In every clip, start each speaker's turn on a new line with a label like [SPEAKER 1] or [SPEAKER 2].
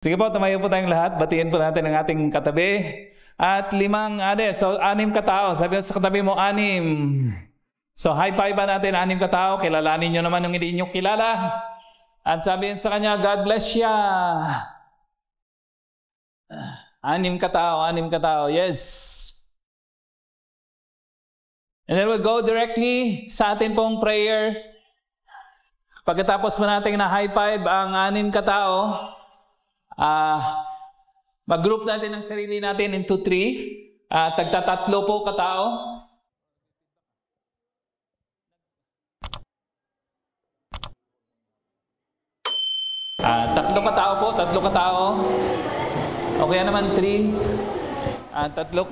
[SPEAKER 1] Sige po, tumayo po tayong lahat. Batiin po natin ang ating katabi. At so 6 katao. Sabi mo sa katabi mo, 6. So high five ba natin, 6 katao. Kilalanin nyo naman yung hindi nyo kilala. At sabihin sa kanya, God bless ya. 6 katao, yes. And then we'll go directly sa atin pong prayer. Pagkatapos po natin na high five ang 6 katao, mag-group natin ang sarili natin into 3. Tagtatatlo po katao. Tatlo katao. Okay naman, 3. Tatlo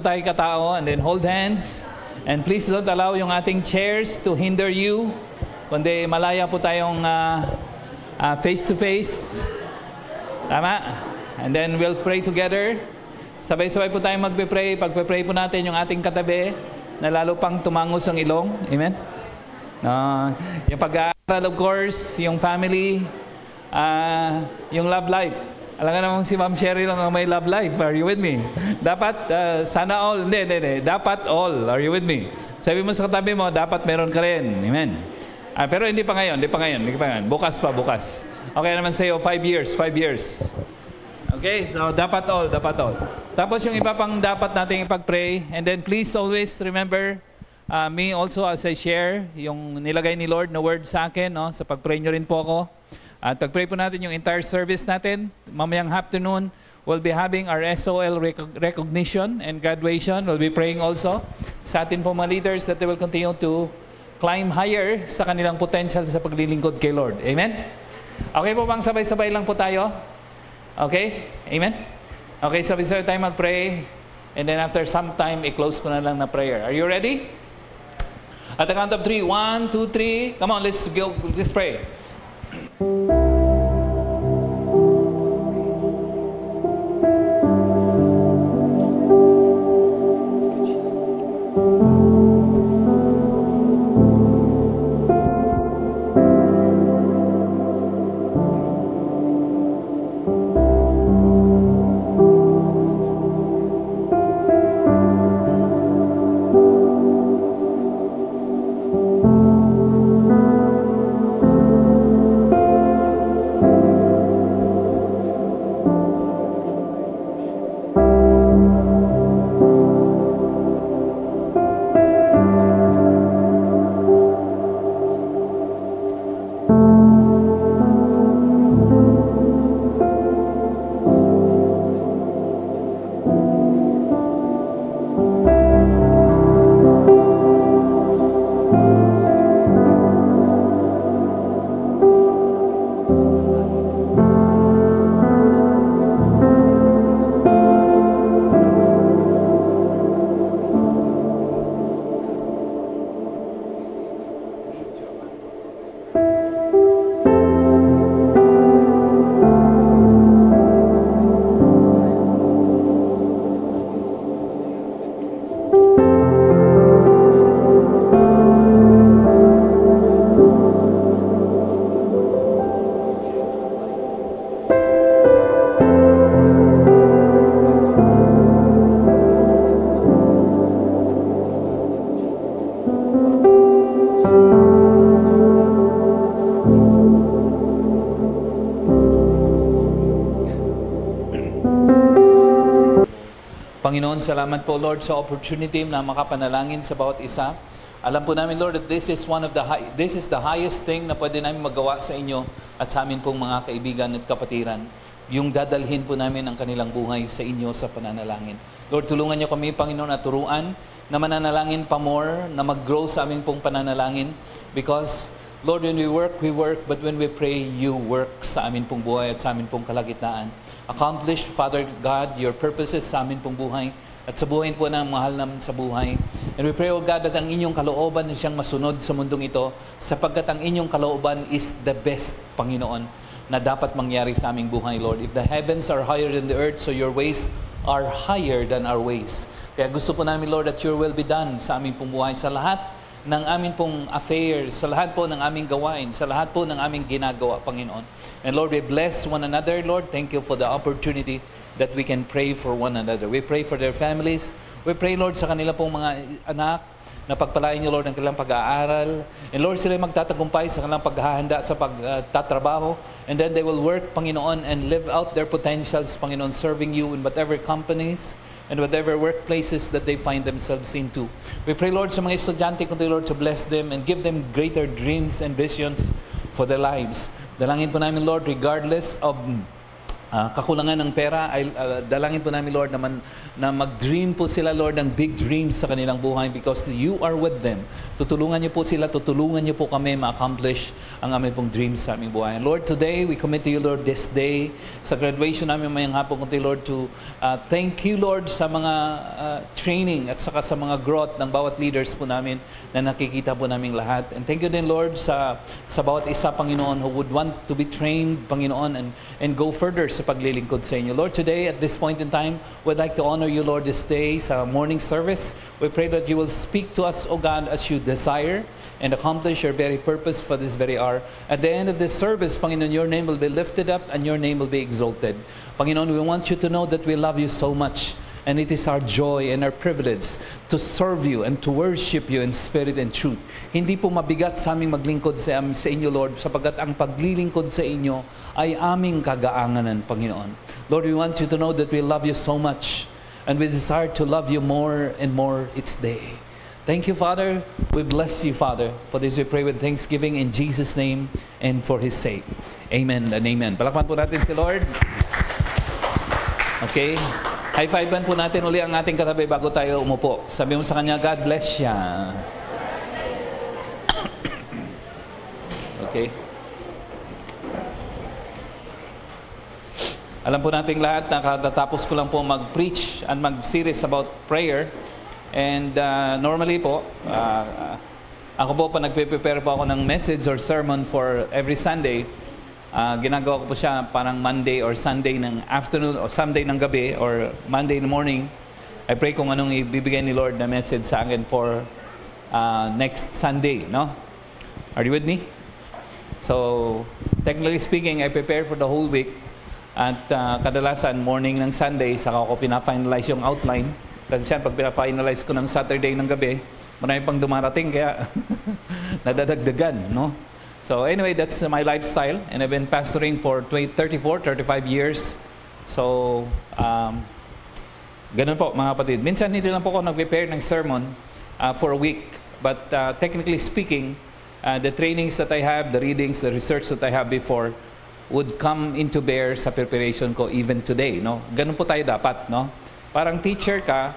[SPEAKER 1] tayo katao. And then hold hands. And please don't allow yung ating chairs to hinder you. Kundi malaya po tayong face to face. Tama? And then we'll pray together. Sabay-sabay po tayong magpe-pray. Pagpe-pray po natin yung ating katabi na lalo pang tumangos ang ilong. Amen? Yung pag-aaral, of course, yung family, yung love life. Alam nga naman si Ma'am Sherry lang ang may love life. Are you with me? Dapat, sana all. Hindi. Dapat all. Are you with me? Sabi mo sa katabi mo, dapat meron ka rin. Amen? Pero hindi pa ngayon. Bukas pa. Okay naman sa'yo, 5 years. Okay, so dapat all. Tapos yung iba pang dapat nating ipag-pray. And then please always remember, me also as I share, yung nilagay ni Lord na word sa akin, no? Sa pag-pray nyo rin po ako. At pag-pray po natin yung entire service natin. Mamayang afternoon, we'll be having our SOL recognition and graduation. We'll be praying also sa atin po mga leaders that they will continue to climb higher sa kanilang potential sa paglilingkod kay Lord. Amen? Okay po bang sabay-sabay lang po tayo? Okay? Amen? Okay, sabay-sabay tayo mag-pray. And then after some time, i-close ko na lang na prayer. Are you ready? At the count of 3, 1, 2, 3. Come on, let's go. Let's pray. Panginoon, salamat po Lord sa opportunity na makapanalangin sa bawat isa. Alam po namin Lord that this is the highest thing na pwede namin magawa sa inyo at sa amin pong mga kaibigan at kapatiran. Yung dadalhin po namin ang kanilang buhay sa inyo sa pananalangin. Lord, tulungan niyo kami Panginoon at turuan na mananalangin pa more, na mag-grow sa aming pong pananalangin. Because Lord, when we work, but when we pray, you work sa amin pong buhay at sa amin pong kalagitnaan. Accomplish, Father God, your purposes sa amin pong buhay at sa buhay po ng mahal namin sa buhay. And we pray, O God, that ang inyong kalooban na siyang masunod sa mundong ito sapagkat ang inyong kalooban is the best, Panginoon, na dapat mangyari sa aming buhay, Lord. If the heavens are higher than the earth, so your ways are higher than our ways. Kaya gusto po namin, Lord, that your will be done sa aming pong buhay sa lahat ng aming pong affairs, sa lahat po ng aming gawain, sa lahat po ng aming ginagawa, Panginoon. And Lord, we bless one another, Lord. Thank you for the opportunity that we can pray for one another. We pray for their families. We pray, Lord, sa kanila pong mga anak, na pagpalain niyo, Lord, ang kanilang pag-aaral. And Lord, sila magtatagumpay sa kanilang paghahanda sa pagtatrabaho. And then they will work, Panginoon, and live out their potentials, Panginoon, serving you in whatever companies and whatever workplaces that they find themselves into. We pray, Lord, sa mga estudyante, kundi, Lord, to bless them and give them greater dreams and visions for their lives. Dalangin po namin, Lord, regardless of kakulangan ng pera, ay dalangin po namin, Lord, na mag-dream po sila, Lord, ng big dreams sa kanilang buhay because you are with them. Tutulungan niyo po sila, tutulungan niyo po kami ma-accomplish ang aming pong dreams sa aming buhay. And Lord, today, we commit to you, Lord, this day, sa graduation namin mayang hapon, kundi, Lord, to thank you, Lord, sa mga training at saka sa mga growth ng bawat leaders po namin na nakikita po namin lahat. And thank you din, Lord, sa bawat isa, Panginoon, who would want to be trained, Panginoon, and go further sa paglilingkod sa inyo. Lord, today, at this point in time, we'd like to honor you, Lord, this day sa morning service. We pray that you will speak to us, O God, as you desire and accomplish your very purpose for this very hour. At the end of this service, Panginoon, your name will be lifted up and your name will be exalted. Panginoon, we want you to know that we love you so much. And it is our joy and our privilege to serve you and to worship you in spirit and truth. Hindi po mabigat sa aming maglingkod sa inyo, Lord, sapagkat ang paglilingkod sa inyo ay aming kagaanganan, Panginoon. Lord, we want you to know that we love you so much and we desire to love you more and more each day. Thank you, Father. We bless you, Father. For this we pray with thanksgiving in Jesus' name and for His sake. Amen and amen. Palakpan po natin si Lord. Okay. High-fivean po natin uli ang ating katabi bago tayo umupo. Sabi mo sa kanya, God bless siya. Okay. Alam po nating lahat, nakatatapos ko lang po mag-preach and mag-series about prayer. And normally po, ako po pa nagpe-prepare po ako ng message or sermon for every Sunday. Ginagawa ko po siya parang Monday or Sunday ng afternoon or Sunday ng gabi or Monday in the morning. I pray kung anong ibibigay ni Lord na message sa akin for next Sunday, no? Are you with me? So, technically speaking, I prepare for the whole week. At kadalasan, morning ng Sunday, saka ko pina-finalize yung outline. Kasi siya, pag pina-finalize ko ng Saturday ng gabi, marami pang dumarating, kaya nadadagdagan, no? So anyway, that's my lifestyle, and I've been pastoring for 35 years. So, ganun po mga kapatid. Minsan hindi lang po ako nag-prepare ng sermon for a week. But technically speaking, the trainings that I have, the readings, the research that I have before would come into bear sa preparation ko even today. No? Ganun po tayo dapat. No? Parang teacher ka,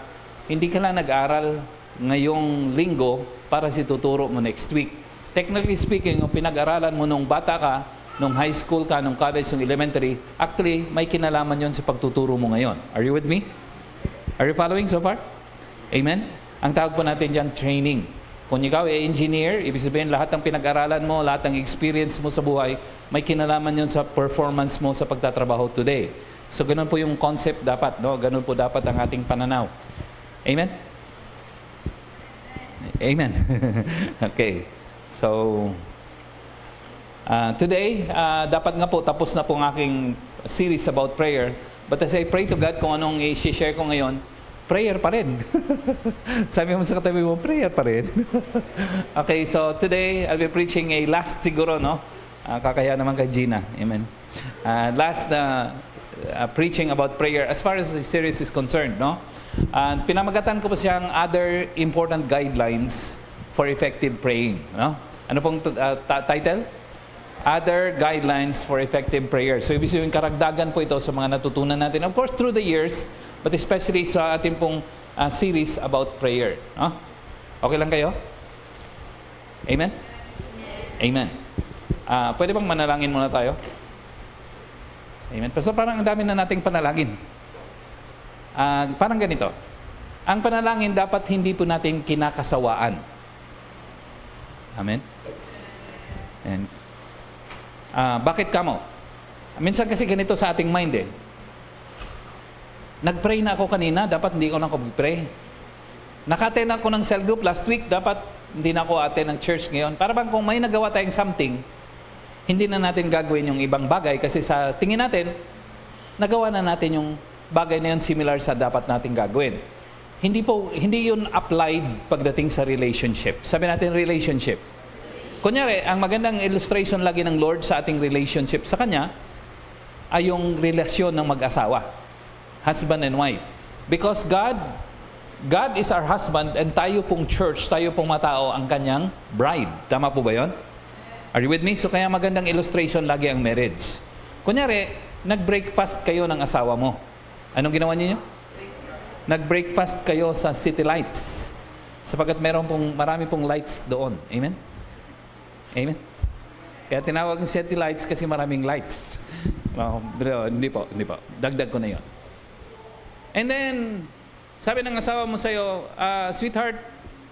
[SPEAKER 1] hindi ka lang nag-aral ngayong linggo para si tuturo mo next week. Technically speaking, yung pinag-aralan mo nung bata ka, nung high school ka, nung college, nung elementary, actually, may kinalaman yon sa pagtuturo mo ngayon. Are you with me? Are you following so far? Amen? Ang tawag po natin dyan, training. Kung ikaw ay engineer, ibig sabihin lahat ng pinag-aralan mo, lahat ng experience mo sa buhay, may kinalaman yon sa performance mo sa pagtatrabaho today. So, ganun po yung concept dapat, no? Ganun po dapat ang ating pananaw. Amen? Amen. Okay. So, today, dapat nga po, tapos na po ang aking series about prayer. But as I pray to God, kung anong i-share ko ngayon, prayer pa rin. Sabi mo sa katabi mo, prayer pa rin. Okay, so today, I'll be preaching a last siguro, no? Kakaya naman kay Gina. Amen. Last preaching about prayer as far as the series is concerned, no? Pinamagatan ko po siyang other important guidelines for effective praying, no? Ano pong title? Other Guidelines for Effective Prayer. So, ibig sabihin, karagdagan po ito sa mga natutunan natin. Of course, through the years, but especially sa ating pong series about prayer. No? Okay lang kayo? Amen? Amen. Pwede bang manalangin muna tayo? Amen. So, parang ang dami na nating panalangin. Parang ganito. Ang panalangin dapat hindi po natin kinakasawaan. Amen? And, bakit kamo? Minsan kasi ganito sa ating mind eh. Nag-pray na ako kanina, dapat hindi ko na mag-pray. Naka-attend ako ng cell group last week, dapat hindi na ako ate ng church ngayon. Para bang kung may nagawa tayong something, hindi na natin gagawin yung ibang bagay kasi sa tingin natin, nagawa na natin yung bagay na yun similar sa dapat nating gagawin. Hindi yun applied pagdating sa relationship. Sabi natin relationship. Kunyari, ang magandang illustration lagi ng Lord sa ating relationship sa Kanya ay yung relasyon ng mag-asawa. Husband and wife. Because God is our husband and tayo pong church, tayo pong matao ang Kanyang bride. Tama po ba yun? Are you with me? So kaya magandang illustration lagi ang marriage. Kunyari, nag-breakfast kayo ng asawa mo. Anong ginawa niyo? Nag-breakfast kayo sa City Lights. Sapagkat marami pong lights doon. Amen? Amen? Kaya tinawag ng City Lights kasi maraming lights. Pero hindi po. Dagdag ko na yon. And then, sabi ng asawa mo sa'yo, sweetheart,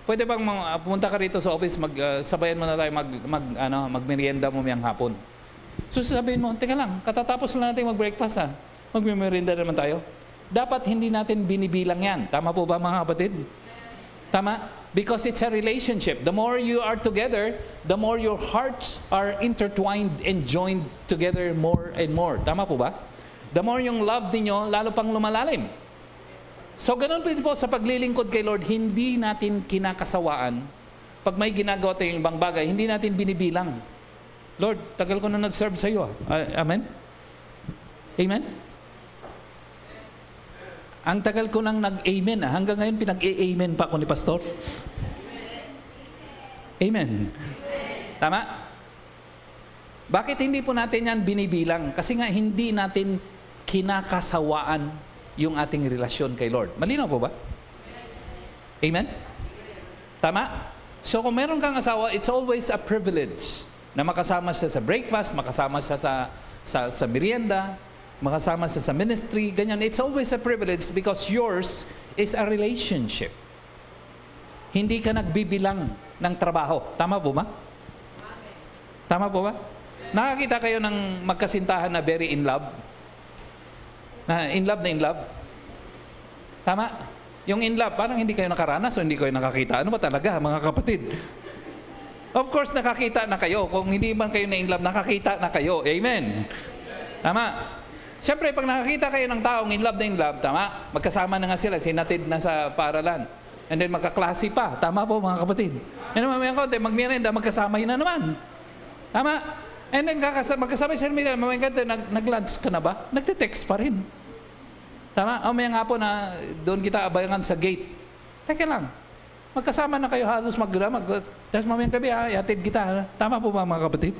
[SPEAKER 1] pwede bang pumunta ka rito sa office, sabayan mo na tayo magmerienda mo miyang hapon. So sabihin mo, teka lang, katatapos lang natin mag-breakfast ha. Magmerienda naman tayo. Dapat hindi natin binibilang yan. Tama po ba mga kapatid? Tama? Because it's a relationship. The more you are together, the more your hearts are intertwined and joined together more and more. Tama po ba? The more yung love ninyo, lalo pang lumalalim. So, ganun po sa paglilingkod kay Lord, hindi natin kinakasawaan. Pag may ginagawa tayong ibang bagay, hindi natin binibilang. Lord, tagal ko na nag-serve sa iyo. Amen? Amen? Ang tagal ko nang nag-amen. Hanggang ngayon, pinag-amen pa ako ni Pastor. Amen? Tama? Bakit hindi po natin yan binibilang? Kasi nga, hindi natin kinakasawaan yung ating relasyon kay Lord. Malinaw po ba? Amen? Tama? So kung meron kang asawa, it's always a privilege na makasama siya sa breakfast, makasama siya sa merienda, makasama siya sa ministry, ganyan. It's always a privilege because yours is a relationship. Hindi ka nagbibilang ng trabaho. Tama po ba? Tama po ba? Nakakita kayo ng magkasintahan na very in love? Na in love. Tama? Yung in love, parang hindi kayo nakaranas o hindi kayo nakakita. Ano ba talaga, mga kapatid? Of course, nakakita na kayo. Kung hindi man kayo na in love, nakakita na kayo. Amen? Tama? Siyempre, pag nakakita kayo ng taong in love, tama? Magkasama na nga sila, sinatid na sa paaralan. And then magkaklase pa. Tama po, mga kapatid? And mamaya konti, magmerienda, magkasamay na naman. Tama? And then magkasabay sa nila, mamaya nag-lunch ka na ba? Nagte-text pa rin. Tama? O may nga po na doon kita abayangan sa gate. Teka lang. Magkasama na kayo halos tapos mamaya gabi yatid kita. Tama po ba mga kapatid?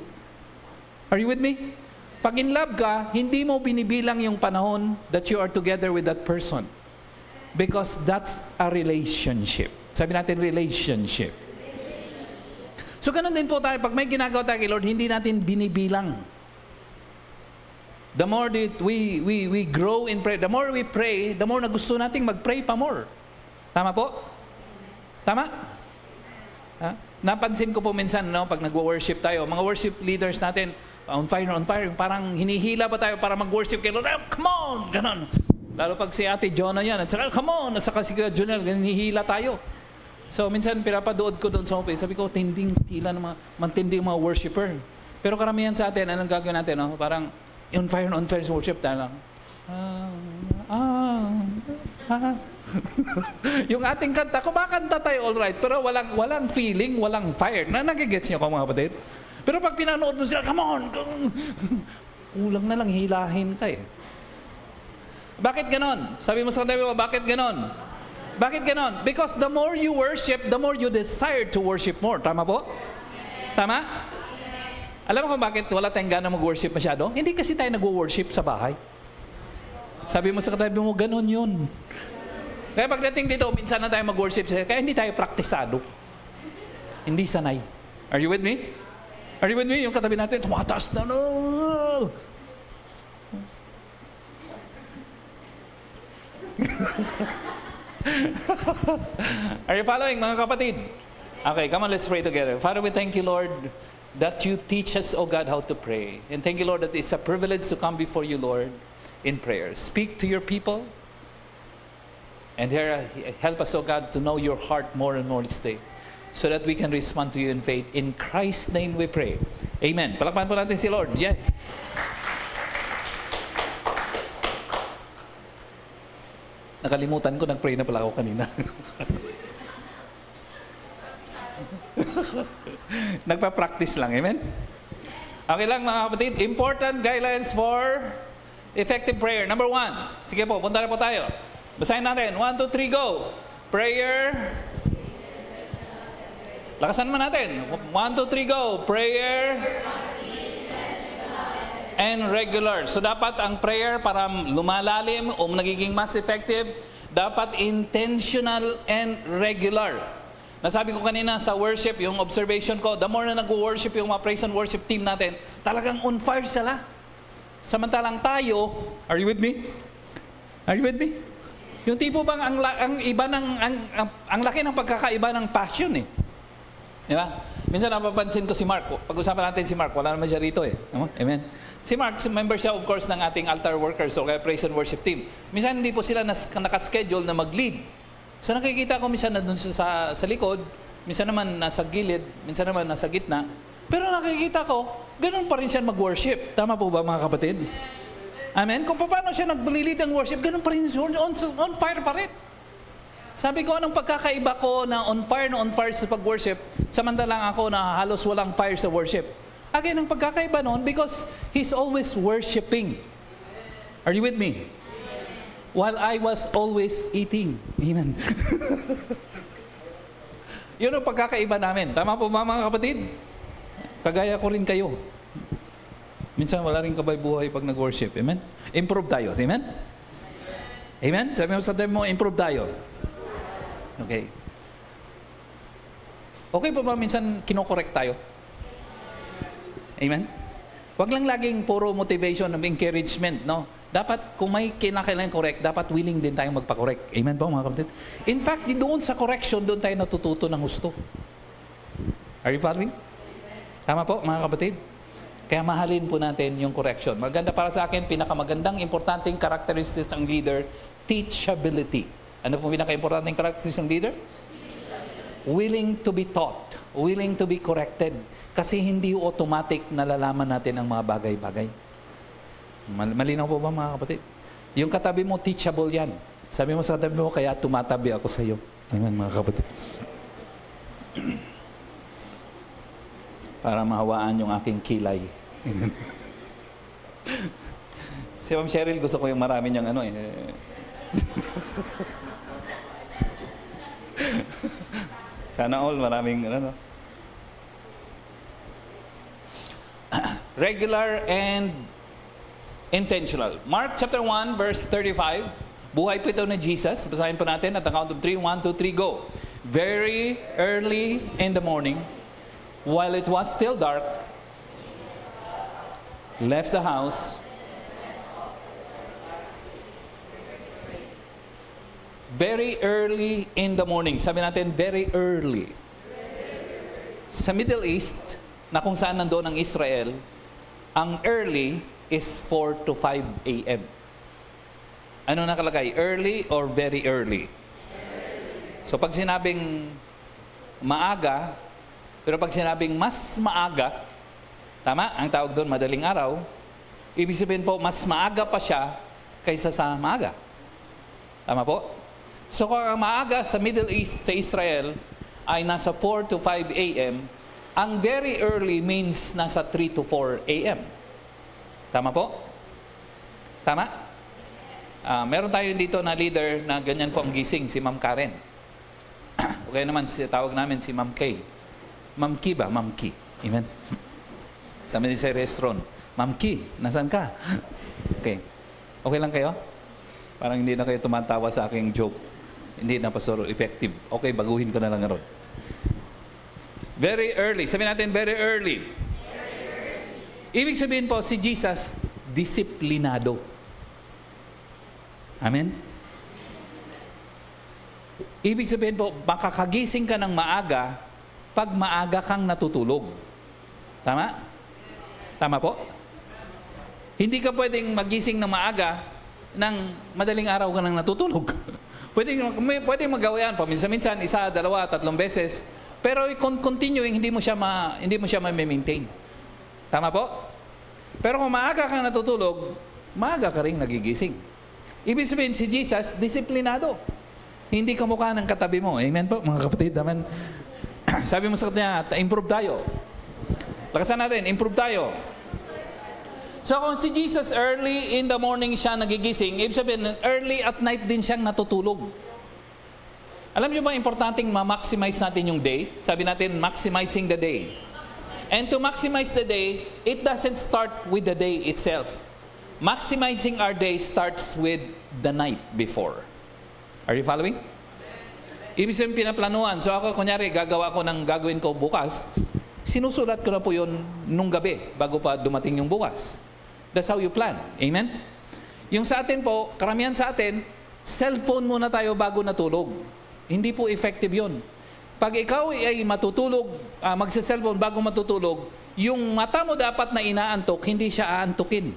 [SPEAKER 1] Are you with me? Pag in love ka, hindi mo binibilang yung panahon that you are together with that person. Because that's a relationship. Sabi natin relationship. So ganun din po tayo, pag may ginagawa tayo kay Lord, hindi natin binibilang. The more that we grow in prayer, the more we pray, the more na gusto nating mag-pray pa more. Tama po? Tama? Napansin ko po minsan, no, pag nag-worship tayo, mga worship leaders natin, on fire, parang hinihila pa tayo para mag-worship kay Lord. Come on! Ganon. Lalo pag si Ate Jonah yan, at saka, come on! At saka si Junel, hinihila tayo. So, minsan pinapadood ko doon sa office. Sabi ko, tinding tila ng mantinding mga worshiper. Pero karamihan sa atin, anong gagawin natin? No? Parang on fire worship tayo lang. Yung ating kanta, kumakanta tayo alright, pero walang feeling, walang fire. Nagigets niyo ko mga kapatid? Pero pag pinanood mo sila, come on! Kulang na lang, hilahin ka eh. Bakit ganon? Sabi mo sa katabi mo, bakit ganon? Bakit ganon? Because the more you worship, the more you desire to worship more. Tama po? Tama? Alam mo kung bakit wala tayong gana mag-worship masyado? Hindi kasi tayo nag-worship sa bahay. Sabi mo sa katabi mo, ganon yun. Kaya pagdating dito, minsan na tayo mag-worship, kaya hindi tayo praktisado. Hindi sanay. Are you with me? Are you with me? Yung katabi natin, tumataas na, no! Are you following, mga kapatid? Okay, come on, let's pray together. Father, we thank you, Lord, that you teach us, oh God, how to pray. And thank you, Lord, that it's a privilege to come before you, Lord, in prayer. Speak to your people. And help us, oh God, to know your heart more and more this day. so that we can respond to you in faith. In Christ's name we pray. Amen. Palakpakan po natin si Lord. Yes. Nakalimutan ko, nag-pray na pala ako kanina. Nagpa-practice lang. Amen? Okay lang mga kapatid. Important guidelines for effective prayer. Number 1. Sige po, punta na po tayo. Basahin natin. 1, 2, 3, go. Prayer. Lakasan naman natin. 1, 2, 3, go. Prayer. And regular. So dapat ang prayer para lumalalim o nagiging mas effective, dapat intentional and regular. Nasabi ko kanina sa worship, yung observation ko, the more na nag-worship yung mga praise and worship team natin, talagang on fire sila. Samantalang tayo, are you with me? Are you with me? Yung tipo bang ang iba ng ang laki ng pagkakaiba ng passion eh. Di ba? Minsan napapansin ko si Mark. Pag-usapan natin si Mark, wala naman siya rito eh. Amen. Si Mark, member siya of course ng ating altar workers o kaya praise and worship team. Minsan hindi po sila nakaschedule na mag-lead. So nakikita ko minsan na dun sa likod, minsan naman nasa gilid, minsan naman nasa gitna. Pero nakikita ko, ganun pa rin siya mag-worship. Tama po ba mga kapatid? Amen? Kung paano siya nag-lead ng worship, ganun pa rin siya, on fire pa rin. Sabi ko, anong pagkakaiba ko na on fire sa pag-worship, samantalang ako na halos walang fire sa worship. Again, ang pagkakaiba noon, because he's always worshiping. Are you with me? While I was always eating. Amen. Yun ang pagkakaiba namin. Tama po ba mga kapatid? Kagaya ko rin kayo. Minsan wala rin kabay-buhay pag nag-worship. Amen? Improve tayo. Amen? Amen? Sabi mo sa time mo, improve tayo. Okay. Okay pa ba minsan kinokorek tayo? Amen? Huwag lang laging puro motivation ng encouragement, no? Dapat, kung may kinakailangan correct, dapat willing din tayong magpa-correct. Amen po mga kapatid? In fact, doon sa correction, doon tayo natututo ng gusto. Are you following? Tama po mga kapatid? Kaya mahalin po natin yung correction. Maganda para sa akin, pinakamagandang importanteng characteristics ng leader, teachability. Ano po pinaka-importanting characteristics ng leader? Willing to be taught. Willing to be corrected. Kasi hindi automatic nalalaman natin ang mga bagay-bagay. Malinaw po ba mga kapatid? Yung katabi mo, teachable yan. Sabi mo sa katabi mo, kaya tumatabi ako sa iyo. Amen mga kapatid. Para mahawaan yung aking kilay. Amen. Si Ma'am Cheryl, gusto ko yung marami niyang ano eh. Sana all, maraming ano. Regular and intentional. Mark chapter 1 verse 35. Buhay po ito ni Jesus. Basahin po natin at ang count of 3. 1, 2, 3, go. Very early in the morning, while it was still dark, left the house. Very early in the morning. Sabi natin, very early. Sa Middle East, na kung saan nandoon ang Israel, ang early is 4 to 5 a.m. Ano nakalagay? Early or very early? So pag sinabing maaga, pero pag sinabing mas maaga, tama? Ang tawag doon, madaling araw, ibig sabihin po, mas maaga pa siya kaysa sa maaga. Tama po? So kung ang maaga sa Middle East, sa Israel, ay nasa 4 to 5 a.m., ang very early means nasa 3 to 4 a.m. Tama po? Tama? Meron tayo dito na leader na ganyan po ang gising, si Ma'am Karen. Okay naman, tawag namin si Ma'am Kay. Ma'am Ki ba? Ma'am Ki. Amen? Sabi din sa restaurant, Ma'am Ki, nasan ka? Okay. Okay lang kayo? Parang hindi na kayo tumatawa sa aking joke. Hindi na pastor effective. Okay, baguhin ko na lang ron. Very early. Sabi natin, very early. Ibig sabihin po, si Jesus, disiplinado. Amen? Ibig sabihin po, makakagising ka ng maaga pag maaga kang natutulog. Tama? Tama po? Hindi ka pwedeng magising ng maaga ng madaling araw ka nang natutulog. Pwede magawa yan. Paminsan-minsan, 1, 2, 3 beses. Pero continuing, hindi mo siya ma-maintain. Tama po? Pero kung maaga kang natutulog, maaga ka rin nagigising. Ibig sabihin, si Jesus, disiplinado. Hindi kamukha ng katabi mo. Amen po, mga kapatid. Amen. Sabi mo sa kanya, improve tayo. Lakasan natin, improve tayo. So kung si Jesus early in the morning siya nagigising, ibig sabihin, early at night din siyang natutulog. Alam niyo ba, importanteng ma-maximize natin yung day? Sabi natin, maximizing the day. And to maximize the day, it doesn't start with the day itself. Maximizing our day starts with the night before. Are you following? Ibig sabihin, pinaplanuhan. So ako, kunyari, gagawin ko bukas, sinusulat ko na po yun nung gabi bago pa dumating yung bukas. That's how you plan. Amen? Yung sa atin po, karamihan sa atin, cellphone muna tayo bago natulog. Hindi po effective yun. Pag ikaw ay matutulog, magsa-cellphone bago matutulog, yung mata mo dapat na inaantok, hindi siya aantukin.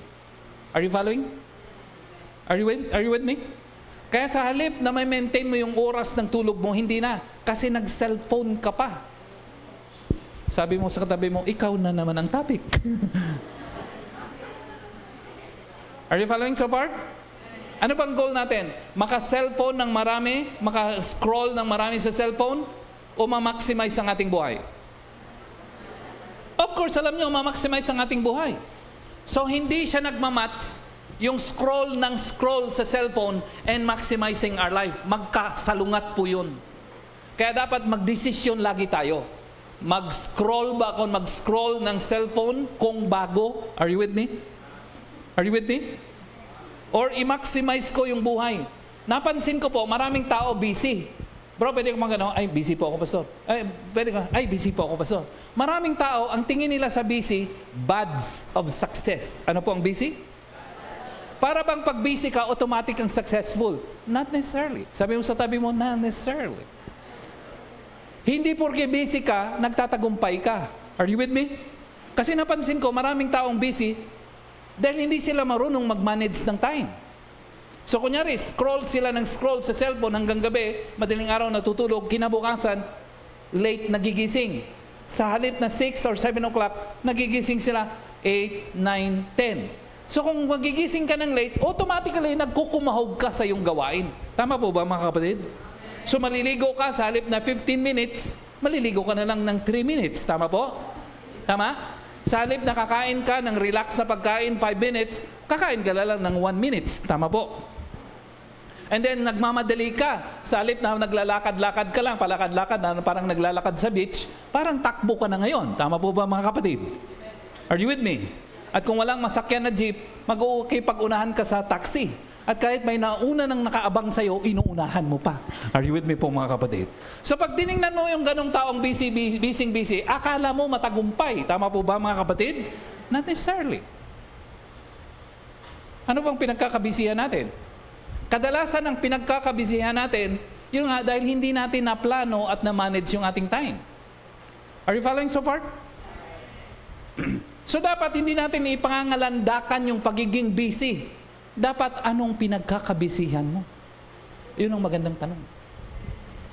[SPEAKER 1] Are you following? Are you with me? Kaya sa halip na may maintain mo yung oras ng tulog mo, hindi na. Kasi nag-cellphone ka pa. Sabi mo sa katabi mo, ikaw na naman ang topic. Are you following so far? Ano bang goal natin? Maka-cellphone ng marami? Maka-scroll ng marami sa cellphone? O ma-maximize ang ating buhay? Of course, alam nyo, ma-maximize ang ating buhay. So, hindi siya nagmamatch yung scroll ng scroll sa cellphone and maximizing our life. Magkasalungat po yun. Kaya dapat magdesisyon lagi tayo. Mag-scroll ba ako mag-scroll ng cellphone kung bago? Are you with me? Are you with me? Or i-maximize ko yung buhay. Napansin ko po, maraming tao busy. Bro, pwede ko magano, ay, busy po ako, pastor. Ay, busy po ako, pastor. Maraming tao, ang tingin nila sa busy, buds of success. Ano po ang busy? Para bang pag busy ka, automatic ang successful? Not necessarily. Sabi mo sa tabi mo, not necessarily. Hindi porke busy ka, nagtatagumpay ka. Are you with me? Kasi napansin ko, maraming taong busy dahil hindi sila marunong mag-manage ng time. So kunyari, scroll sila ng scroll sa cellphone hanggang gabi, madaling araw natutulog, kinabukasan, late nagigising. Sa halip na 6 or 7 o'clock, nagigising sila 8, 9, 10. So kung magigising ka ng late, automatically nagkukumahog ka sa iyong gawain. Tama po ba mga kapatid? So maliligo ka sa halip na 15 minutes, maliligo ka na lang ng 3 minutes. Tama po? Tama? Sa halip na kakain ka ng relax na pagkain 5 minutes, kakain ka na lang ng 1 minutes. Tama po? And then nagmamadali ka. Sa halip na naglalakad-lakad ka lang, palakad-lakad na parang naglalakad sa beach, parang takbo ka na ngayon. Tama po ba mga kapatid? Are you with me? At kung walang masakyan na jeep, mag-ukipag-unahan ka sa taxi. At kahit may nauna nang nakaabang sa'yo, inuunahan mo pa. Are you with me po mga kapatid? So pag tinignan mo yung ganong taong busy, akala mo matagumpay. Tama po ba mga kapatid? Not necessarily. Ano bang pinagkakabisihan natin? Kadalasan ang pinagkakabisihan natin, yun nga dahil hindi natin na-plano at na-manage yung ating time. Are you following so far? So dapat hindi natin ipangangalandakan yung pagiging busy. Dapat anong pinagkakabisihan mo? Yun ang magandang tanong.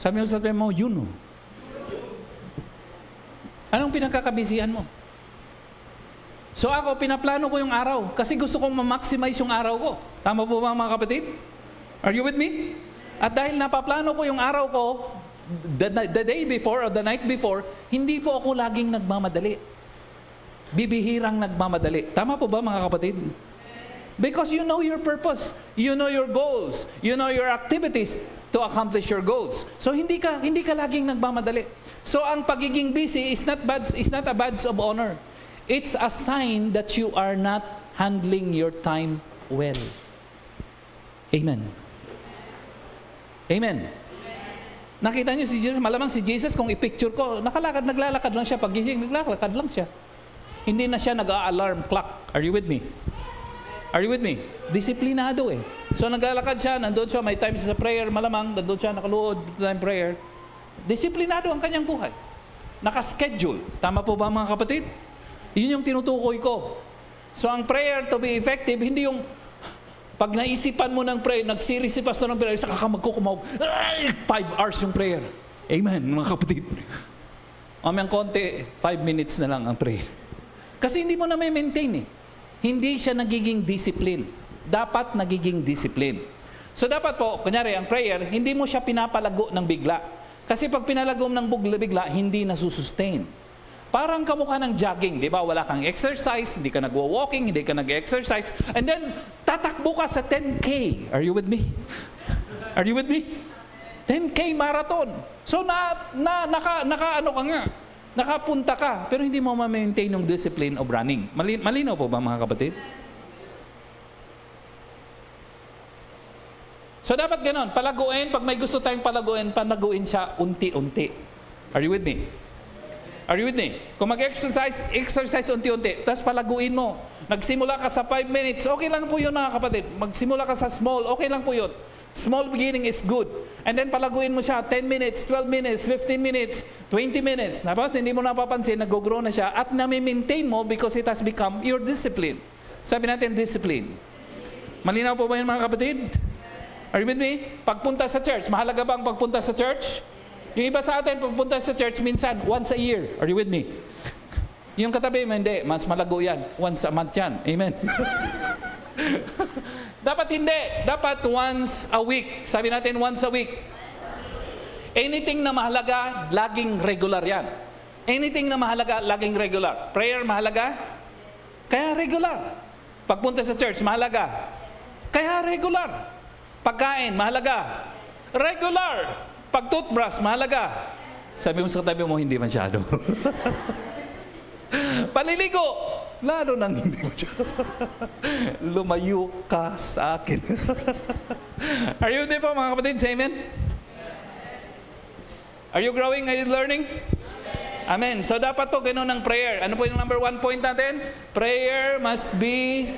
[SPEAKER 1] Sabi mo sa tabi mo, yun o. Anong pinagkakabisihan mo? So ako, pinaplano ko yung araw kasi gusto kong ma-maximize yung araw ko. Tama po ba mga kapatid? Are you with me? At dahil napaplano ko yung araw ko, the day before or the night before, hindi po ako laging nagmamadali. Bibihirang nagmamadali. Tama po ba mga kapatid? Because you know your purpose. You know your goals. You know your activities to accomplish your goals. So hindi ka laging nagmamadali. So ang pagiging busy is not a badge of honor. It's a sign that you are not handling your time well. Amen. Amen. Nakita niyo si Jesus, malamang si Jesus kung i-picture ko, naglalakad lang siya paggising, naglalakad lang siya. Hindi na siya nag-a-alarm clock. Are you with me? Are you with me? Disiplinado eh. So naglalakad siya, nandun siya, may time siya sa prayer, malamang, nandun siya, nakaluod, time prayer. Disiplinado ang kanyang buhay. Nakaschedule. Tama po ba mga kapatid? Yun yung tinutukoy ko. So ang prayer to be effective, hindi yung pag naisipan mo ng prayer, nag-series si pastor ng prayer, saka ka magkukumawag, 5 hours yung prayer. Amen, mga kapatid. Mamayang konti, 5 minutes na lang ang prayer. Kasi hindi mo na may maintain eh. Hindi siya nagiging discipline. Dapat nagiging discipline. So dapat po, kunyari, ang prayer, hindi mo siya pinapalago ng bigla. Kasi pag pinalago ng bigla, hindi nasusustain. Parang kamukha ng jogging, di ba? Wala kang exercise, hindi ka nagwo-walking, hindi ka nag-exercise, and then tatakbo ka sa 10K. Are you with me? Are you with me? 10K marathon. So ano ka nga? Nakapunta ka, pero hindi mo ma-maintain yung discipline of running. Malinaw po ba mga kapatid? So dapat ganon, palaguin, pag may gusto tayong palaguin siya unti-unti. Are you with me? Are you with me? Kung exercise unti-unti, tapos palaguin mo. Nagsimula ka sa 5 minutes, okay lang po yun mga kapatid. Magsimula ka sa small, okay lang po yun. Small beginning is good. And then palaguin mo siya, 10 minutes, 12 minutes, 15 minutes, 20 minutes. Tapos hindi mo napapansin, nag-grow na siya at nami-maintain mo because it has become your discipline. Sabi natin, discipline. Malinaw po ba yun mga kapatid? Are you with me? Pagpunta sa church, mahalaga ba ang pagpunta sa church? Yung iba sa atin, pagpunta sa church minsan, once a year. Are you with me? Yung katabi mo, hindi. Mas malago yan. Once a month yan. Amen. Dapat hindi. Dapat once a week. Sabi natin, once a week. Anything na mahalaga, laging regular yan. Anything na mahalaga, laging regular. Prayer, mahalaga? Kaya regular. Pagpunta sa church, mahalaga? Kaya regular. Pagkain, mahalaga? Regular. Pag-toothbrush, mahalaga? Sabi mo sa katabi mo, hindi masyado. Paliligo, lalo nang hindi masyado. Lumayo ka sa akin. Are you there po mga kapatid? Say amen? Are you growing? Are you learning? Amen. So dapat po ganun ang prayer. Ano po yung number 1 point natin? Prayer must be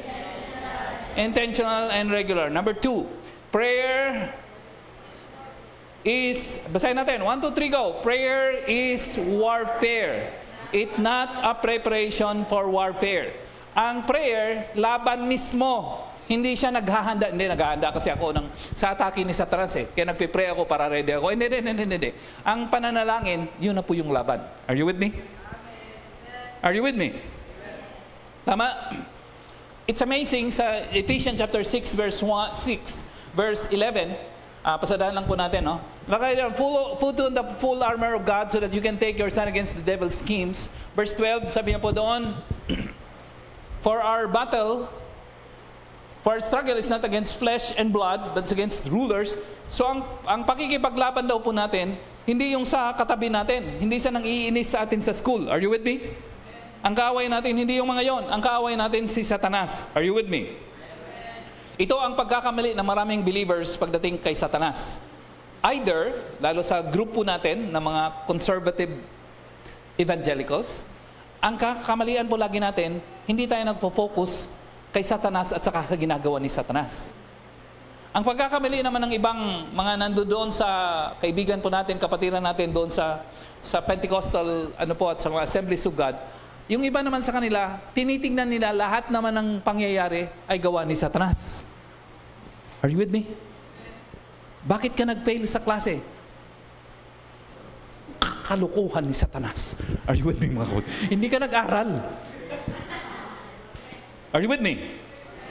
[SPEAKER 1] intentional and regular. Number 2, prayer is, basahin natin, 1, 2, 3, go. Prayer is warfare. It's not a preparation for warfare. Ang prayer, laban mismo. Hindi siya naghahanda. Hindi, naghahanda kasi ako sa atake ni Satanas eh. Kaya nagpipray ako para ready ako. Hindi. Ang pananalangin, yun na po yung laban. Are you with me? Are you with me? Tama? It's amazing sa Ephesians chapter 6 verse 11. Pasadahan lang po natin, no? Put on the full armor of God so that you can take your stand against the devil's schemes. Verse 12, sabi niya po doon, for our struggle is not against flesh and blood, but against rulers. So ang pakikipaglaban daw po natin, hindi yung sa katabi natin, hindi sa nang iinis sa atin sa school. Are you with me? Ang kaaway natin, hindi yung mga yon. Ang kaaway natin si Satanas. Are you with me? Ito ang pagkakamali ng maraming believers pagdating kay Satanas. Either, lalo sa grupo natin ng mga conservative evangelicals, ang kakamalian po lagi natin, hindi tayo nagpo-focus kay Satanas at saka sa ginagawa ni Satanas. Ang pagkakamali naman ng ibang mga nandoon sa kaibigan po natin, kapatiran natin doon sa Pentecostal at sa mga Assemblies of God, yung iba naman sa kanila, tinitingnan nila lahat naman ng pangyayari ay gawa ni Satanas. Are you with me? Bakit ka nag-fail sa klase? Kalukuhan ni Satanas. Are you with me mga kapatid? Hindi ka nag-aral. Are you with me?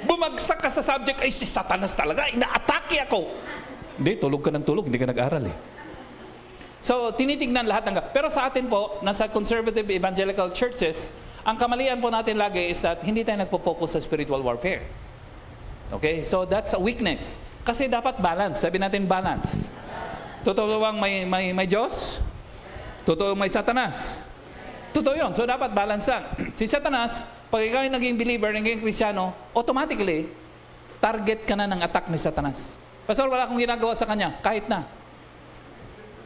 [SPEAKER 1] Bumagsak ka sa subject, ay si Satanas talaga, ina-atake ako. Hindi, tulog ka ng tulog, hindi ka nag-aral eh. So, tinitingnan lahat ng... Pero sa atin po, nasa conservative evangelical churches, ang kamalian po natin lagi is that hindi tayo nagpo-focus sa spiritual warfare. Okay? So, that's a weakness. Kasi dapat balance. Sabi natin balance. Totoo bang may Diyos? Totoo may Satanas? Totoo yun. So, dapat balance lang. Si Satanas, pag ikaw yung naging believer, naging Kristiyano, automatically, target ka na ng attack ni Satanas. Pastor, wala akong ginagawa sa kanya. Kahit na.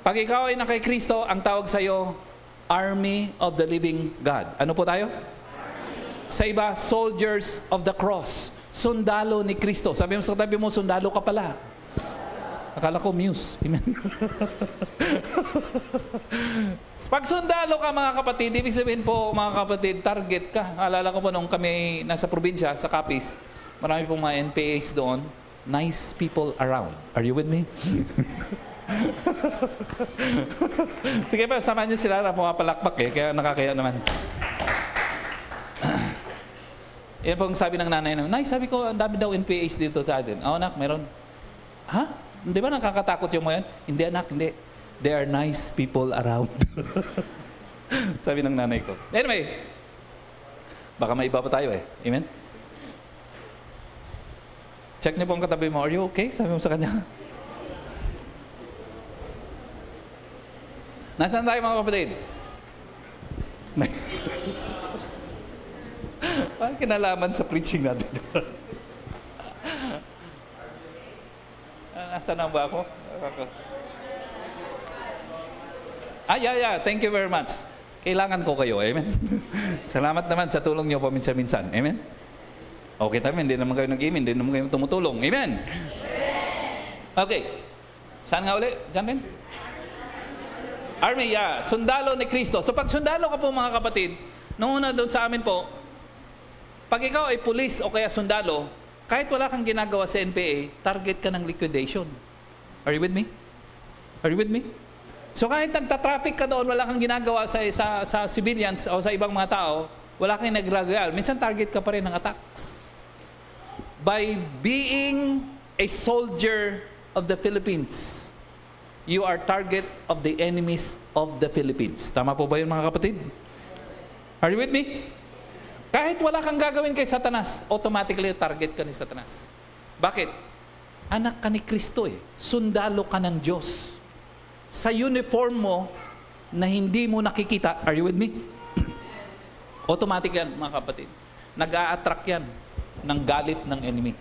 [SPEAKER 1] Pag ikaw ay na kay Kristo, ang tawag sa iyo, Army of the Living God. Ano po tayo? Sa iba, soldiers of the cross. Sundalo ni Kristo. Sabi mo sa tabi mo, sundalo ka pala. Akala ko muse. Amen. Pag sundalo ka mga kapatid, ibig sabihin po mga kapatid, target ka. Alala ko po nung kami nasa probinsya, sa Capiz, marami pong mga NPAs doon. Nice people around. Are you with me? Sige pa, samahan niyo si Lara, pumapalakpak eh, kaya nakakaya naman. Yan po ang sabi ng nanay namin, Nay, sabi ko, ang dami daw NPAs dito sa atin. Oh, anak, meron. Ha? Di ba nakakatakot yung mga yan? Hindi, anak, hindi. There are nice people around. Sabi ng nanay ko. Anyway, baka may iba pa tayo eh. Amen? Check niyo po ang katabi mo. Are you okay? Sabi mo sa kanya. Nasaan tayo mga kapatid? Parang kinalaman sa preaching natin. Nasaan na ba ako? Yeah. Thank you very much. Kailangan ko kayo. Amen? Salamat naman sa tulong niyo paminsan-minsan. Amen? Okay tayo, hindi naman kayo nag-amen, hindi naman kayo tumutulong. Amen? Okay. Saan nga uli? Diyan rin? Army, yeah. Sundalo ni Kristo. So pag sundalo ka po mga kapatid, noong una doon sa amin po, pag ikaw ay pulis o kaya sundalo, kahit wala kang ginagawa sa NPA, target ka ng liquidation. Are you with me? Are you with me? So kahit nagta-traffic ka doon, wala kang ginagawa sa civilians o sa ibang mga tao, wala kang nag-regal, minsan target ka pa rin ng attacks. By being a soldier of the Philippines, you are target of the enemies of the Philippines. Tama po ba yun mga kapatid? Are you with me? Kahit wala kang gagawin kay Satanas, automatically target ka ni Satanas. Bakit? Anak ka ni Kristo eh. Sundalo ka ng Diyos. Sa uniform mo na hindi mo nakikita, are you with me? Automatic yan mga kapatid. Nag-a-attract yan ng galit ng enemy.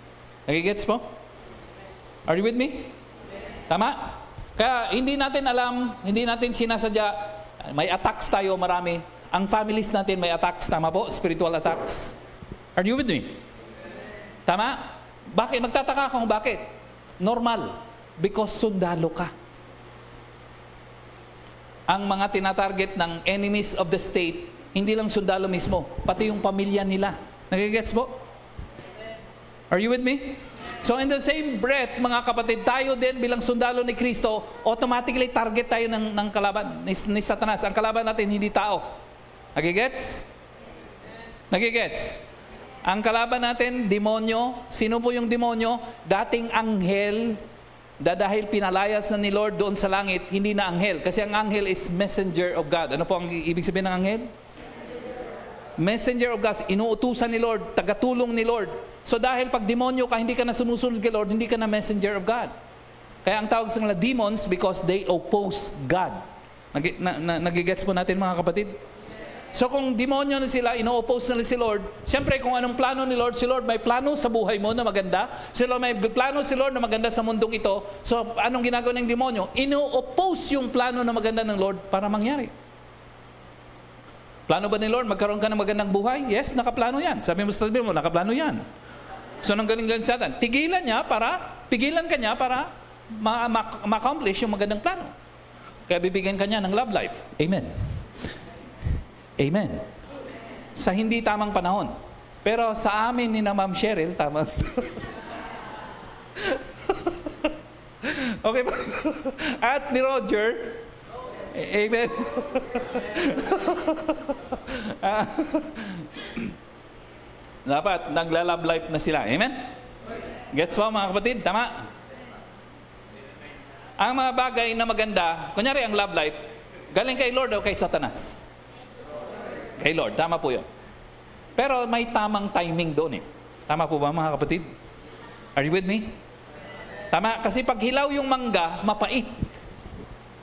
[SPEAKER 1] Nagigets po? Are you with me? Tama? Kaya hindi natin alam, hindi natin sinasadya, may attacks tayo marami. Ang families natin may attacks, tama po? Spiritual attacks. Are you with me? Tama? Bakit? Magtataka kung bakit? Normal. Because sundalo ka. Ang mga tinatarget ng enemies of the state, hindi lang sundalo mismo, pati yung pamilya nila. Nagigets po? Are you with me? So in the same breath, mga kapatid, tayo din bilang sundalo ni Kristo, automatically target tayo ng kalaban, ni Satanas. Ang kalaban natin, hindi tao. Nagigets? Nagigets? Ang kalaban natin, demonyo. Sino po yung demonyo? Dating anghel, dahil pinalayas na ni Lord doon sa langit, hindi na anghel. Kasi ang anghel is messenger of God. Ano po ang ibig sabihin ng anghel? Messenger of God. Inuutusan ni Lord, tagatulong ni Lord. So dahil pag demonyo ka, hindi ka na sumusunod kay Lord, hindi ka na messenger of God. Kaya ang tawag sa nila demons because they oppose God. Nagigets po natin mga kapatid? So kung demonyo na sila, ino-oppose na si Lord, siyempre kung anong plano ni Lord, si Lord may plano sa buhay mo na maganda, si Lord may plano si Lord na maganda sa mundong ito, so anong ginagawa ng demonyo? Ino-oppose yung plano na maganda ng Lord para mangyari. Plano ba ni Lord, magkaroon ka ng magandang buhay? Yes, nakaplano yan. Sabi mo sa tabi mo, nakaplano yan. So nang galing-galing sa atin, pigilan ka niya para ma-accomplish yung magandang plano. Kaya bibigyan ka niya ng love life. Amen. Amen. Sa hindi tamang panahon. Pero sa amin ni na Ma'am Cheryl, tama. Okay ba? At ni Roger, amen. Dapat, nagla-love life na sila. Amen? Gets mo mga kapatid? Tama? Ang mga bagay na maganda, kunyari ang love life, galing kay Lord o kay Satanas? Kay Lord, tama po yun. Pero may tamang timing doon eh. Tama po ba mga kapatid? Are you with me? Tama, kasi pag hilaw yung mangga, mapait.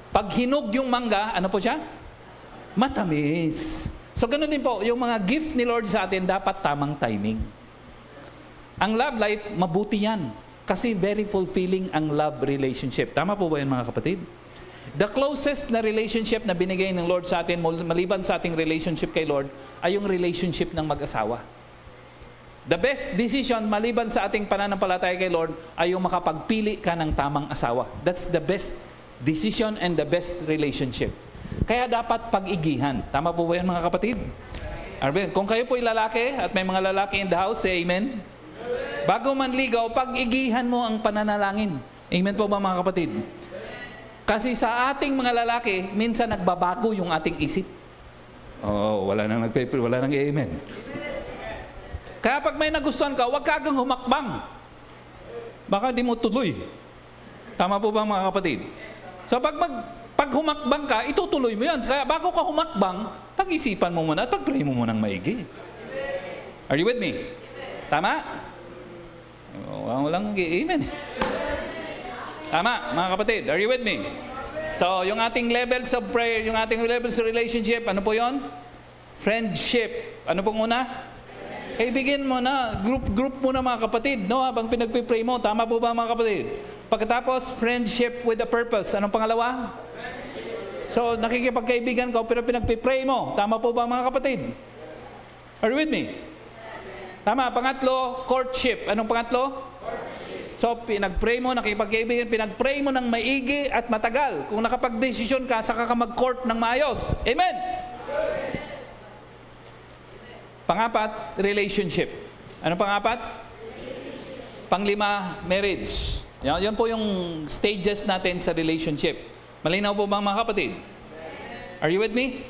[SPEAKER 1] Pag hinog yung mangga, ano po siya? Matamis. So ganoon din po, yung mga gift ni Lord sa atin, dapat tamang timing. Ang love life, mabuti yan. Kasi very fulfilling ang love relationship. Tama po ba yun mga kapatid? The closest na relationship na binigay ng Lord sa atin, maliban sa ating relationship kay Lord, ay yung relationship ng mag-asawa. The best decision, maliban sa ating pananampalataya kay Lord, ay yung makapagpili ka ng tamang asawa. That's the best decision and the best relationship. Kaya dapat pag-igihan. Tama po ba yan mga kapatid? Kung kayo po'y lalaki at may mga lalaki in the house, say amen. Bago man ligaw, pag-igihan mo ang pananalangin. Amen po ba mga kapatid? Kasi sa ating mga lalaki, minsan nagbabago yung ating isip. Oo, wala nang amen. Kaya pag may nagustuhan ka, huwag ka kang humakbang. Baka di mo tuloy. Tama po ba mga kapatid? So pag humakbang ka, itutuloy mo yan. Kaya bago ka humakbang, pag-isipan mo muna at pag-pray mo munang maigi. Are you with me? Tama? Walang amen. Tama, mga kapatid. Are you with me? So, yung ating levels of prayer, yung ating levels of relationship, ano po yon? Friendship. Ano pong una? Kaibigan mo na, group mo na mga kapatid, no? Habang pinagpipray mo, tama po ba mga kapatid? Pagkatapos, friendship with a purpose. Anong pangalawa? So, nakikipagkaibigan ka, pero pinagpipray mo. Tama po ba mga kapatid? Are you with me? Tama. Pangatlo, courtship. Anong pangatlo? So, pinag-pray mo, nakipagkaibigan, pinag-pray mo ng maigi at matagal. Kung nakapag-desisyon ka, saka ka mag-court ng maayos. Amen! Pangapat, relationship. Ano pangapat? Panglima, marriage. Yan po yung stages natin sa relationship. Malinaw po ba mga kapatid? Are you with me?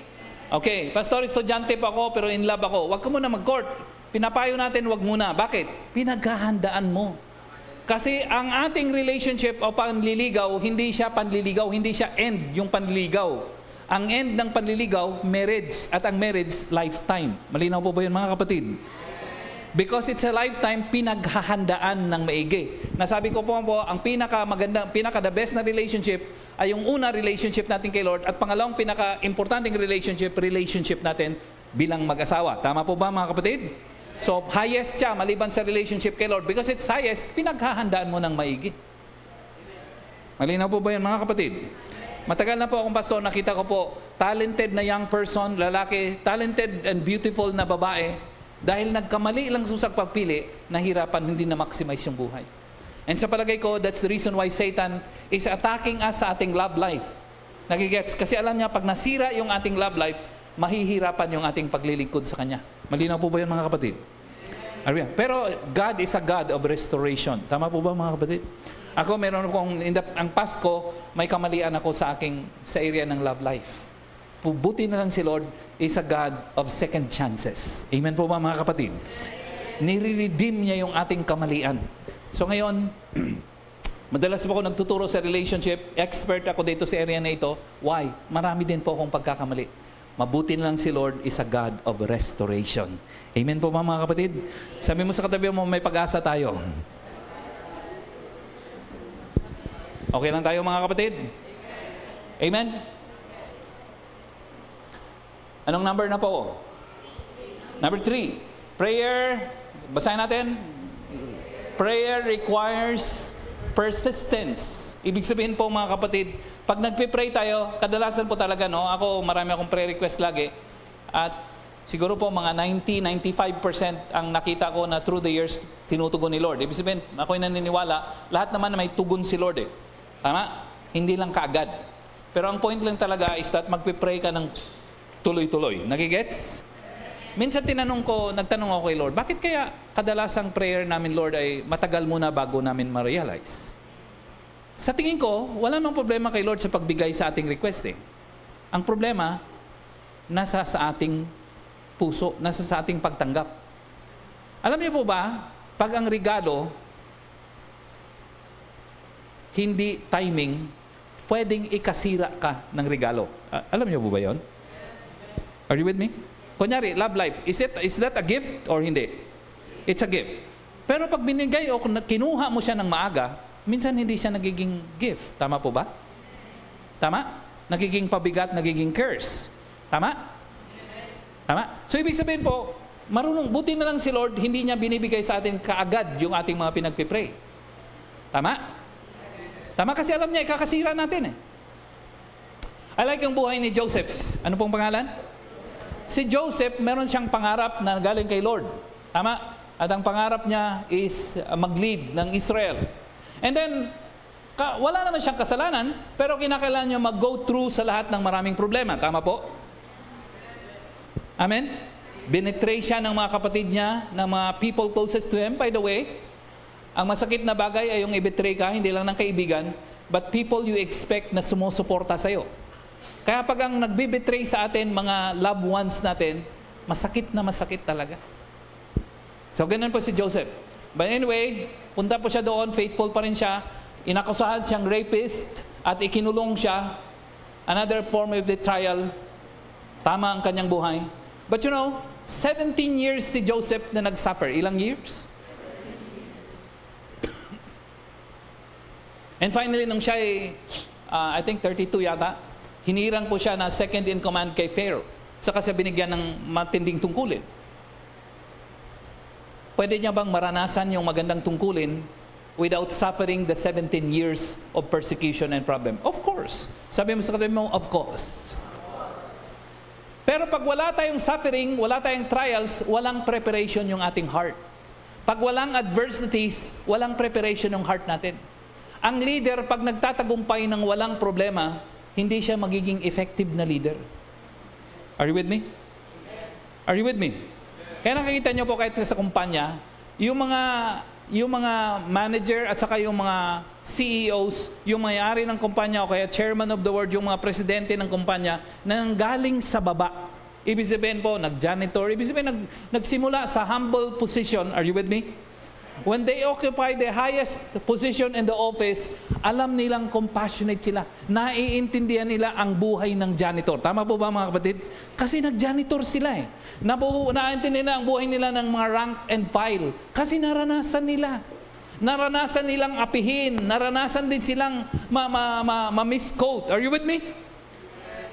[SPEAKER 1] Okay, pastor, estudyante pa ako pero in love ako. Huwag ka muna mag-court. Pinapayo natin, huwag muna. Bakit? Pinaghahandaan mo. Kasi ang ating relationship o panliligaw, hindi siya panliligaw, hindi siya end yung panliligaw. Ang end ng panliligaw, marriage. At ang marriage, lifetime. Malinaw po ba yun mga kapatid? Because it's a lifetime, pinaghahandaan ng maigi. Nasabi ko po, ang pinakamaganda, pinaka-the best na relationship ay yung una relationship natin kay Lord at pangalawang pinaka-importanting relationship natin bilang mag-asawa. Tama po ba mga kapatid? So, highest siya maliban sa relationship kay Lord. Because it's highest, pinaghahandaan mo ng maigi. Malinaw po ba yan mga kapatid? Matagal na po akong pastor, nakita ko po, talented na young person, lalaki, talented and beautiful na babae, dahil nagkamali lang sa pagpili, nahirapan, hindi na maximize yung buhay. And sa palagay ko, that's the reason why Satan is attacking us sa ating love life. Nagigets? Kasi alam niya, pag nasira yung ating love life, mahihirapan yung ating paglilingkod sa Kanya. Malinaw po ba yun mga kapatid? Pero God is a God of restoration. Tama po ba mga kapatid? Ako, meron akong, ang past ko, may kamalian ako sa area ng love life. Pubuti na lang si Lord is a God of second chances. Amen po ba mga kapatid? Nire-redeem niya yung ating kamalian. So ngayon, madalas po ako nagtuturo sa relationship. Expert ako dito sa area na ito. Why? Marami din po akong pagkakamali. Mabuti na lang si Lord is a God of restoration. Amen po ba mga kapatid? Sabi mo sa katabi mo, may pag-asa tayo. Okay lang tayo mga kapatid? Amen? Anong number na po? Number 3. Prayer, basahin natin. Prayer requires persistence. Ibig sabihin po mga kapatid, pag nagpe-pray tayo, kadalasan po talaga, no? Ako, marami akong prayer request lagi. At siguro po mga 90-95% ang nakita ko na through the years, tinutugon ni Lord. Ibig sabihin, ako'y naniniwala, lahat naman na may tugon si Lord eh. Tama? Hindi lang kaagad. Pero ang point lang talaga is that magpe-pray ka ng tuloy-tuloy. Nagigets? Minsan nagtanong ako kay Lord, bakit kaya kadalasang prayer namin, Lord, ay matagal muna bago namin ma-realize? Sa tingin ko, wala namang problema kay Lord sa pagbigay sa ating request eh. Ang problema, nasa sa ating puso, nasa sa ating pagtanggap. Alam niyo po ba, pag ang regalo, hindi timing, pwedeng ikasira ka ng regalo. Alam niyo po ba yon? Are you with me? Kunyari, love life, is that a gift or hindi? It's a gift. Pero pag binigay o kinuha mo siya ng maaga, minsan hindi siya nagiging gift. Tama po ba? Tama? Nagiging pabigat, nagiging curse. Tama? Tama? So ibig sabihin po, buti na lang si Lord, hindi niya binibigay sa atin kaagad yung ating mga pinagpipray. Tama? Tama kasi alam niya, ikakasira natin eh. I like yung buhay ni Joseph. Ano pong pangalan? Si Joseph, meron siyang pangarap na galing kay Lord. Tama? At ang pangarap niya is mag-lead ng Israel. And then, wala naman siyang kasalanan, pero kinakailangan niya mag-go through sa lahat ng maraming problema. Tama po? Amen? Binetray siya ng mga kapatid niya, ng mga people closest to him. By the way, ang masakit na bagay ay yung i-betray ka, hindi lang ng kaibigan, but people you expect na sumusuporta sa'yo. Kaya pag ang nagbibetray sa atin, mga loved ones natin, masakit na masakit talaga. So, ganun po si Joseph. But anyway, punta po siya doon, faithful pa rin siya, inakusahan siyang rapist, at ikinulong siya, another form of the trial, tama ang kanyang buhay. But you know, 17 years si Joseph na nag-suffer. Ilang years? And finally, nung siya I think 32 yata, hinirang po siya na second in command kay Pharaoh. Saka siya binigyan ng matinding tungkulin. Pwede niya bang maranasan yung magandang tungkulin without suffering the 17 years of persecution and problem? Of course. Sabi mo sa katabi mo, of course. Pero pag wala tayong suffering, wala tayong trials, walang preparation yung ating heart. Pag walang adversities, walang preparation yung heart natin. Ang leader, pag nagtatagumpay ng walang problema, hindi siya magiging effective na leader. Are you with me? Are you with me? Kaya nakikita nyo po kahit sa kumpanya, yung mga manager at saka yung mga CEOs, yung may-ari ng kumpanya o kaya chairman of the board, yung mga presidente ng kumpanya, na galing sa baba. Ibig sabihin po, nag-janitor, ibig sabihin nagsimula sa humble position. Are you with me? When they occupy the highest position in the office, alam nilang compassionate sila. Naiintindihan nila ang buhay ng janitor. Tama po ba mga kapatid? Kasi nag-janitor sila eh. Naiintindihan nila ang buhay nila ng mga rank and file. Kasi naranasan nila. Naranasan nilang apihin. Naranasan din silang ma-misquote. Are you with me?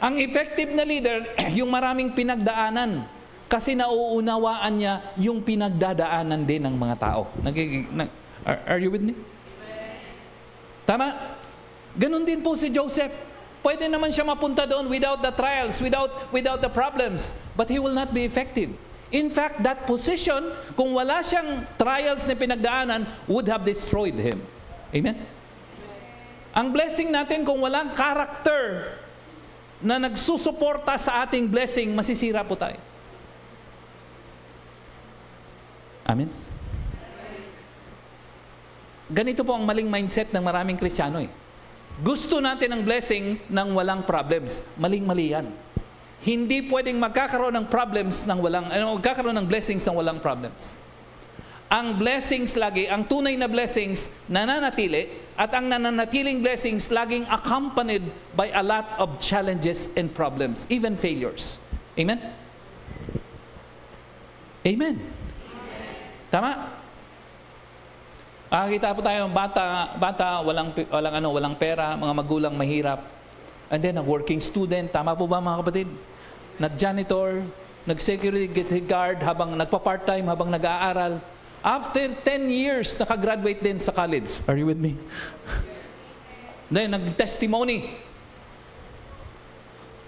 [SPEAKER 1] Ang effective na leader, yung maraming pinagdaanan. Kasi nauunawaan niya yung pinagdadaanan din ng mga tao. Are you with me? Tama? Ganun din po si Joseph. Pwede naman siya mapunta doon without the trials, without the problems. But he will not be effective. In fact, that position, kung wala siyang trials na pinagdaanan, would have destroyed him. Amen? Ang blessing natin, kung walang character na nagsusuporta sa ating blessing, masisira po tayo. Amen? Ganito po ang maling mindset ng maraming Kristiyano eh. Gusto natin ng blessing ng walang problems. Maling-mali yan. Hindi pwedeng magkakaroon ng problems ng magkakaroon ng blessings ng walang problems. Ang blessings lagi, ang tunay na blessings nananatili, at ang nananatiling blessings laging accompanied by a lot of challenges and problems, even failures. Amen? Amen. Tama? Kita po tayo bata walang pera, mga magulang mahirap. And then a working student, tama po ba mga kapatid? Nag-janitor, nag-security guard habang nagpa-part-time, habang nag-aaral. After 10 years, nakagraduate din sa college. Are you with me? Then nag-testimony.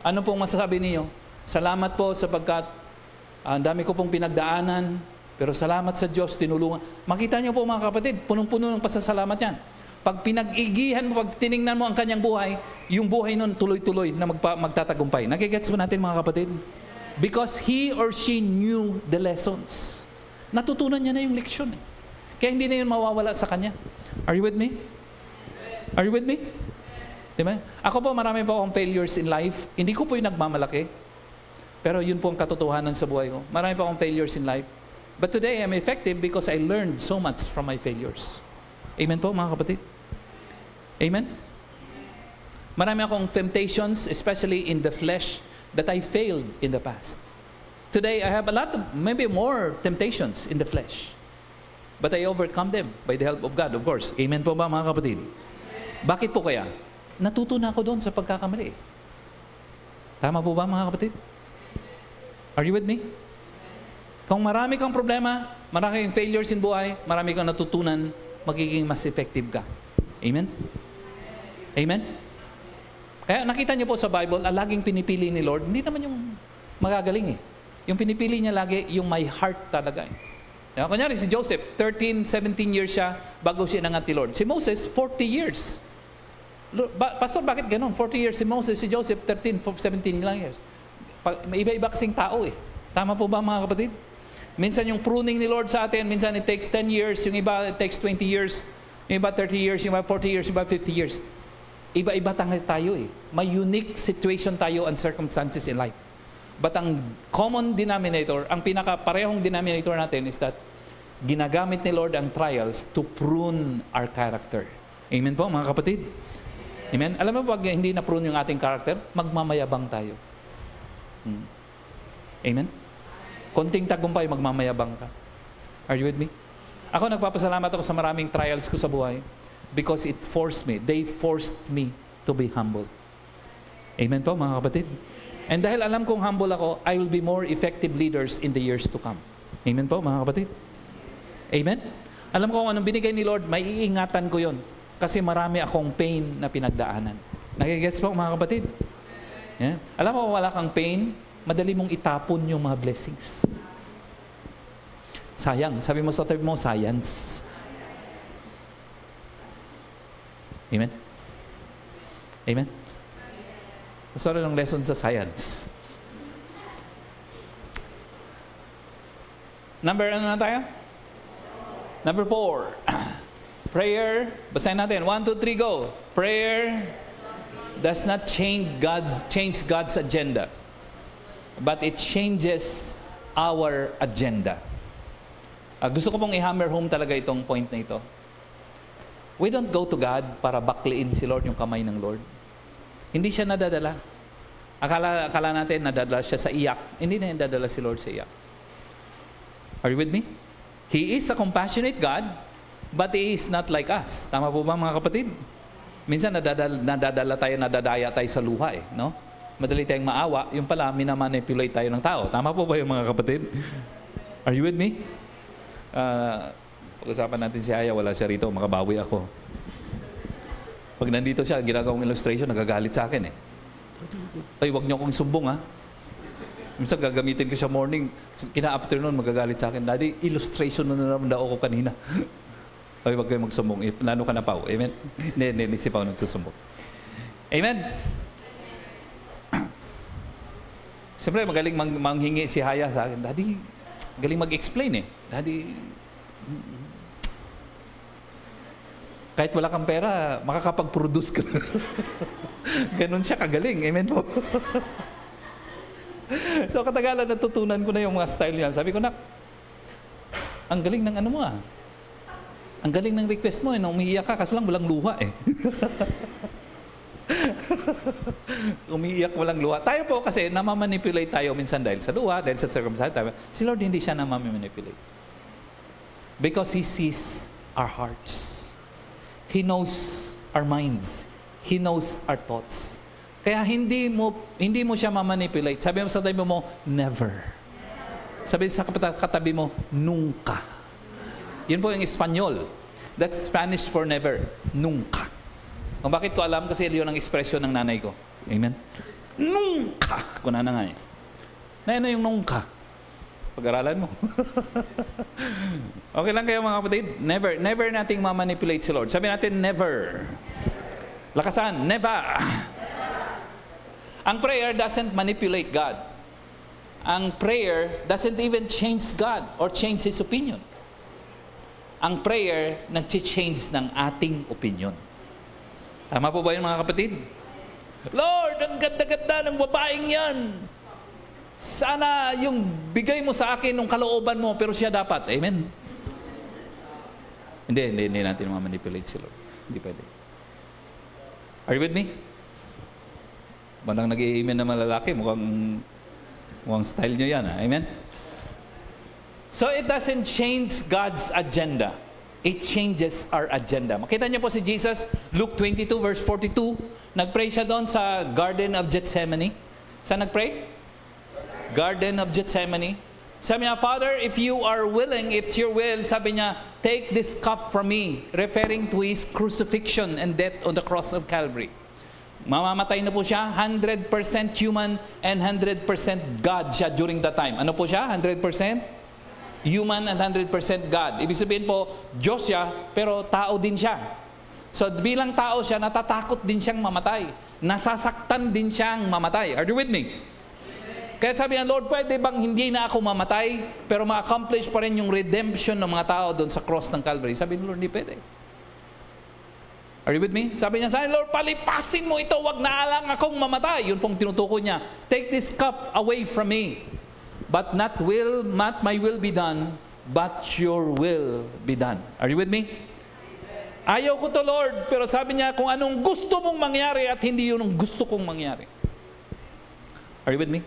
[SPEAKER 1] Ano pong masasabi niyo? Salamat po sapagkat ang dami ko pong pinagdaanan. Pero salamat sa Diyos, tinulungan. Makita niyo po mga kapatid, punong-puno ng pasasalamat yan. Pag pinag-igihan mo, pag tiningnan mo ang kanyang buhay, yung buhay nun tuloy-tuloy na magtatagumpay. Nakigets mo natin mga kapatid? Because he or she knew the lessons. Natutunan niya na yung leksyon. Eh. Kaya hindi na yun mawawala sa kanya. Are you with me? Are you with me? Diba? Ako po, marami po akong failures in life. Hindi ko po yung nagmamalaki. Pero yun po ang katotohanan sa buhay ko. Marami po akong failures in life. But today, I'm effective because I learned so much from my failures. Amen po, mga kapatid? Amen? Marami akong temptations, especially in the flesh, that I failed in the past. Today, I have a lot of, maybe more temptations in the flesh. But I overcome them by the help of God, of course. Amen po ba, mga kapatid? Bakit po kaya? Natuto na ako doon sa pagkakamali. Tama po ba, mga kapatid? Are you with me? Kung marami kang problema, marami kang failures in buhay, marami kang natutunan, magiging mas effective ka. Amen? Amen? Kaya nakita niyo po sa Bible, laging pinipili ni Lord, hindi naman yung magagaling eh. Yung pinipili niya lagi, yung my heart talaga eh. Kunyari si Joseph, 13, 17 years siya bago siya nangat ni Lord. Si Moses, 40 years. Pastor, bakit ganun? 40 years si Moses, si Joseph, 13, 17 lang years. May iba-iba kasing tao eh. Tama po ba mga kapatid? Minsan yung pruning ni Lord sa atin, minsan it takes 10 years, yung iba it takes 20 years, yung iba 30 years, yung iba 40 years, yung iba 50 years. iba-iba tayo eh. May unique situation tayo and circumstances in life. But ang common denominator, ang pinaka-parehong denominator natin is that ginagamit ni Lord ang trials to prune our character. Amen po mga kapatid? Amen? Alam mo pag hindi na-prune yung ating character, magmamayabang tayo. Amen? Konting tagumpay, magmamayabang ka. Are you with me? Ako nagpapasalamat ako sa maraming trials ko sa buhay because it forced me. They forced me to be humble. Amen po mga kapatid? And dahil alam kong humble ako, I will be more effective leaders in the years to come. Amen po mga kapatid? Amen? Alam ko kung anong binigay ni Lord, may iingatan ko yon. Kasi marami akong pain na pinagdaanan. Nagigets po mga kapatid? Yeah? Alam mo kung wala kang pain, madali mong itapon yung mga blessings. Sayang. Sabi mo sa tabi mo, science. Amen? Amen? Sorry ng lesson sa science. Number ano na tayo? Number 4. Prayer. Basahin natin. 1, 2, 3, go. Prayer does not change God's agenda. But it changes our agenda. Gusto ko pong i-hammer home talaga itong point na ito. We don't go to God para bakliin si Lord, yung kamay ng Lord. Hindi siya nadadala. Akala natin nadadala siya sa iyak. Hindi na nadadala si Lord sa iyak. Are you with me? He is a compassionate God, but He is not like us. Tama po ba mga kapatid? Minsan nadadala tayo, nadadaya tayo sa luha eh. No? Madali tayong maawa. Yung pala, minamanipulate tayo ng tao. Tama po ba yung mga kapatid? Are you with me? Pag-usapan natin si Aya, wala siya rito. Makabawi ako. Pag nandito siya, ginagawang illustration, nagagalit sa akin eh. Ay, wag niyo akong sumbong ha. Minsan gagamitin ko siya morning, kina-afternoon magagalit sa akin. Daddy, illustration na naman daw ako kanina. Ay, wag kayo magsumbong. Lalo ka na pa. Amen? Hindi, si Pao nagsusumbong. Amen? Siyempre, magaling manghingi si Haya sa akin. Daddy, galing mag-explain eh. Daddy, kahit wala kang pera, makakapag-produce ka. Ganon siya kagaling. Amen po. So katagalan natutunan ko na yung mga style niya. Sabi ko, nak, ang galing ng ano mo ah. Ang galing ng request mo eh. Nung umiiyak ka, kaso lang walang luha eh. Umiiyak walang luha. Tayo po kasi namamanipulate tayo minsan dahil sa luha, dahil sa circumstance. Si Lord hindi siya namamanipulate. Because He sees our hearts. He knows our minds. He knows our thoughts. Kaya hindi mo siya mamanipulate. Sabi mo sa tabi mo, never. Sabi sa katabi mo, nunca. Yun po yung Espanyol. That's Spanish for never. Nunca. Kung bakit ko alam, kasi yun ang ekspresyon ng nanay ko. Amen? Nunca! Kuna na nga eh. Na ano yung nunca? Pag-aralan mo. Okay lang kayo mga kapatid? Never nating mamanipulate si Lord. Sabi natin, never. Lakasan, never. Ang prayer doesn't manipulate God. Ang prayer doesn't even change God or change His opinion. Ang prayer nag-change ng ating opinion. Tama po ba yun mga kapatid? Lord, ang ganda-ganda ng babaeng yan. Sana yung bigay mo sa akin ng kalooban mo, pero siya dapat. Amen? Hindi natin mamanipulate si Lord. Hindi pwede. Are you with me? Manang nag-i-amen na malalaki, mukhang style nyo yan. Ha? Amen? So it doesn't change God's agenda. It changes our agenda. Makita niyo po si Jesus, Luke 22 verse 42, nagpray siya doon sa Garden of Gethsemane. Saan nagpray? Garden of Gethsemane. Sabi niya, Father, if you are willing, if it's your will, sabi niya, take this cup from me, referring to His crucifixion and death on the cross of Calvary. Mamamatay na po siya, 100% human and 100% God siya during that time. Ano po siya? 100% human and 100% God. Ibig sabihin po, Diyos siya, pero tao din siya. So bilang tao siya, natatakot din siyang mamatay. Nasasaktan din siyang mamatay. Are you with me? Kaya sabi niya, Lord, pwede bang hindi na ako mamatay, pero ma-accomplish pa rin yung redemption ng mga tao doon sa cross ng Calvary? Sabi ni Lord, hindi pwede. Are you with me? Sabi niya sa akin, Lord, palipasin mo ito, wag na lang akong mamatay. Yun pong tinutukoy niya. Take this cup away from me. But not my will be done, but your will be done. Are you with me? Ayaw ko to, Lord. Pero sabi niya, kung anong gusto mong mangyari at hindi yun ang gusto kong mangyari. Are you with me?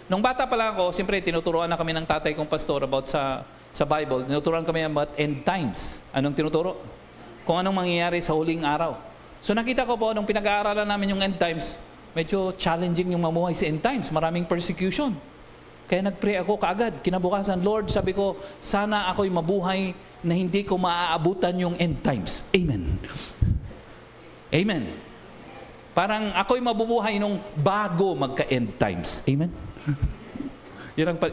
[SPEAKER 1] Nung bata pa lang ako, siyempre tinuturuan na kami ng tatay kong pastor about sa Bible. Tinuturuan kami about end times. Anong tinuturo? Kung anong mangyayari sa huling araw. So nakita ko po, nung pinag-aaralan namin yung end times, medyo challenging yung mamuhay sa end times. Maraming persecution. Kaya nag-pray ako kaagad. Kinabukasan, Lord, sabi ko, sana ako'y mabuhay na hindi ko maaabutan yung end times. Amen. Amen. Parang ako'y mabubuhay nung bago magka-end times. Amen.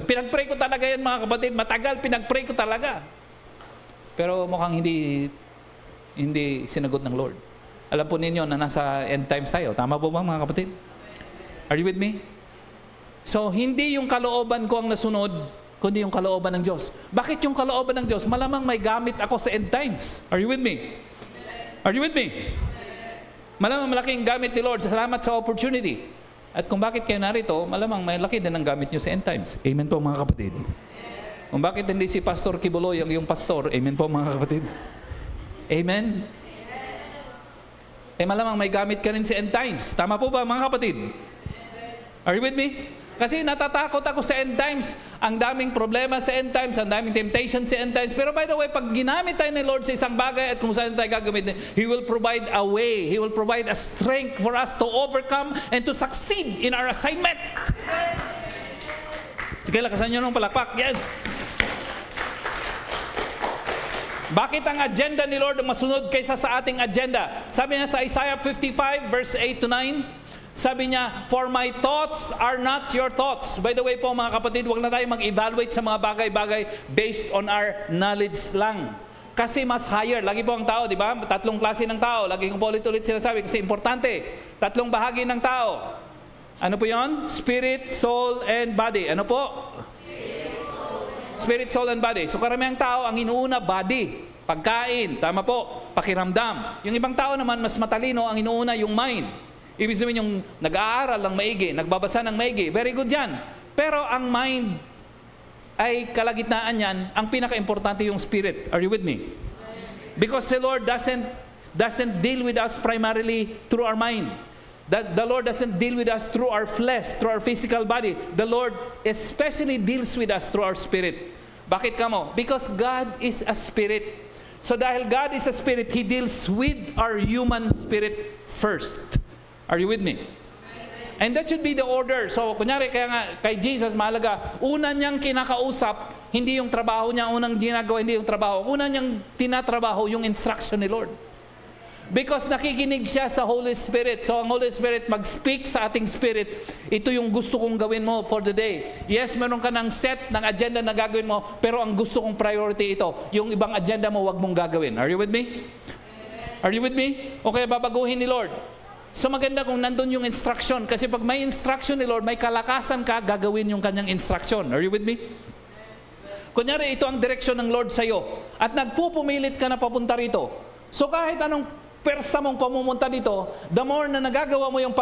[SPEAKER 1] Pinag-pray ko talaga yan, mga kapatid. Matagal, pinag-pray ko talaga. Pero mukhang hindi sinagot ng Lord. Alam po ninyo na nasa end times tayo. Tama po ba, mga kapatid? Are you with me? So, hindi yung kalooban ko ang nasunod, kundi yung kalooban ng Diyos. Bakit yung kalooban ng Diyos? Malamang may gamit ako sa end times. Are you with me? Are you with me? Malamang malaking gamit ni Lord. Salamat sa opportunity. At kung bakit kayo narito, malamang may laki din ang gamit nyo sa end times. Amen po, mga kapatid. Kung bakit hindi si Pastor Kibuloy ang yung pastor, amen po, mga kapatid. Amen? Malamang may gamit ka rin sa end times. Tama po ba, mga kapatid? Are you with me? Kasi natatakot ako sa end times. Ang daming problema sa end times, ang daming temptation sa end times. Pero by the way, pag ginamit tayo ni Lord sa isang bagay at kung saan tayo gagamitin, He will provide a way. He will provide a strength for us to overcome and to succeed in our assignment. Sige, lakasan nyo ng palakpak. Yes! Bakit ang agenda ni Lord masunod kaysa sa ating agenda? Sabi niya sa Isaiah 55 verse 8 to 9, sabi niya, for my thoughts are not your thoughts. By the way po, mga kapatid, huwag na tayo mag-evaluate sa mga bagay-bagay based on our knowledge lang. Kasi mas higher. Lagi po ang tao, di ba? Tatlong klase ng tao. Lagi kong po ulit-ulit sinasabi kasi importante. Tatlong bahagi ng tao. Ano po yon? Spirit, soul, and body. Ano po? Spirit, soul, and body. So karamihang tao, ang inuuna, body. Pagkain. Tama po. Pakiramdam. Yung ibang tao naman, mas matalino, ang inuuna, yung mind. Ibig sabihin yung nag-aaral ng maigi, nagbabasa ng maigi, very good yan. Pero ang mind ay kalagitnaan yan, ang pinaka-importante yung spirit. Are you with me? Because the Lord doesn't deal with us primarily through our mind. The Lord doesn't deal with us through our flesh, through our physical body. The Lord especially deals with us through our spirit. Bakit kamo? Because God is a spirit. So dahil God is a spirit, He deals with our human spirit first. Are you with me? And that should be the order. So, kunyari, kaya nga, kay Jesus, mahalaga, una niyang kinakausap, hindi yung trabaho niya, unang ginagawa, hindi yung trabaho. Una niyang tinatrabaho, yung instruction ni Lord. Because nakikinig siya sa Holy Spirit. So, ang Holy Spirit mag-speak sa ating spirit, ito yung gusto kong gawin mo for the day. Yes, meron ka ng set ng agenda na gagawin mo, pero ang gusto kong priority ito. Yung ibang agenda mo, wag mong gagawin. Are you with me? Are you with me? Okay, babaguhin ni Lord. So maganda kung nandun yung instruction. Kasi pag may instruction ni Lord, may kalakasan ka, gagawin yung kanyang instruction. Are you with me? Kunyari, ito ang direksyon ng Lord sa'yo. At nagpupumilit ka na papunta rito. So kahit anong persa mong pamumunta dito, the more na nagagawa mo yung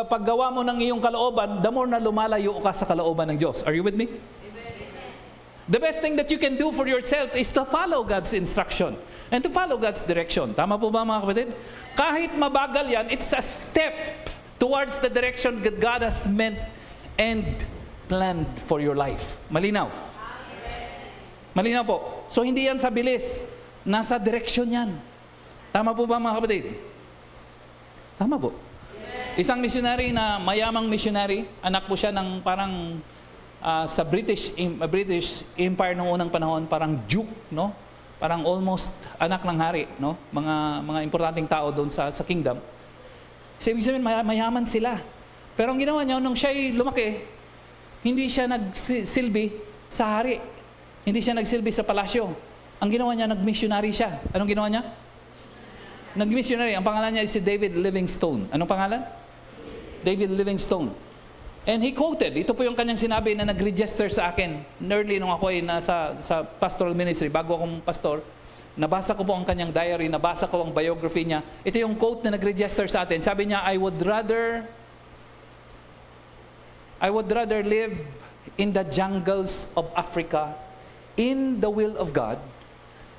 [SPEAKER 1] paggawa mo ng iyong kalooban, the more na lumalayo ka sa kalooban ng Diyos. Are you with me? The best thing that you can do for yourself is to follow God's instruction and to follow God's direction. Tama po ba, mga kapatid? Kahit mabagal yan, it's a step towards the direction that God has meant and planned for your life. Malinaw? Malinaw po. So hindi yan sa bilis. Nasa direction yan. Tama po ba, mga kapatid? Tama po. Isang missionary na mayamang missionary, anak po siya ng parang sa British Empire noong unang panahon, parang duke, no? Parang almost anak ng hari, no? Mga importanteng tao doon sa kingdom. So, ibig sabihin, mayaman sila. Pero ang ginawa niya, nung siya'y lumaki, hindi siya nagsilbi sa hari. Hindi siya nagsilbi sa palasyo. Ang ginawa niya, nag-missionary siya. Anong ginawa niya? Nag-missionary. Ang pangalan niya is si David Livingstone. Anong pangalan? David Livingstone. And he quoted, ito po yung kanyang sinabi na nag-register sa akin early nung ako ay nasa sa pastoral ministry, bago akong pastor. Nabasa ko po ang kanyang diary, nabasa ko ang biography niya. Ito yung quote na nag-register sa atin. Sabi niya, I would rather live in the jungles of Africa in the will of God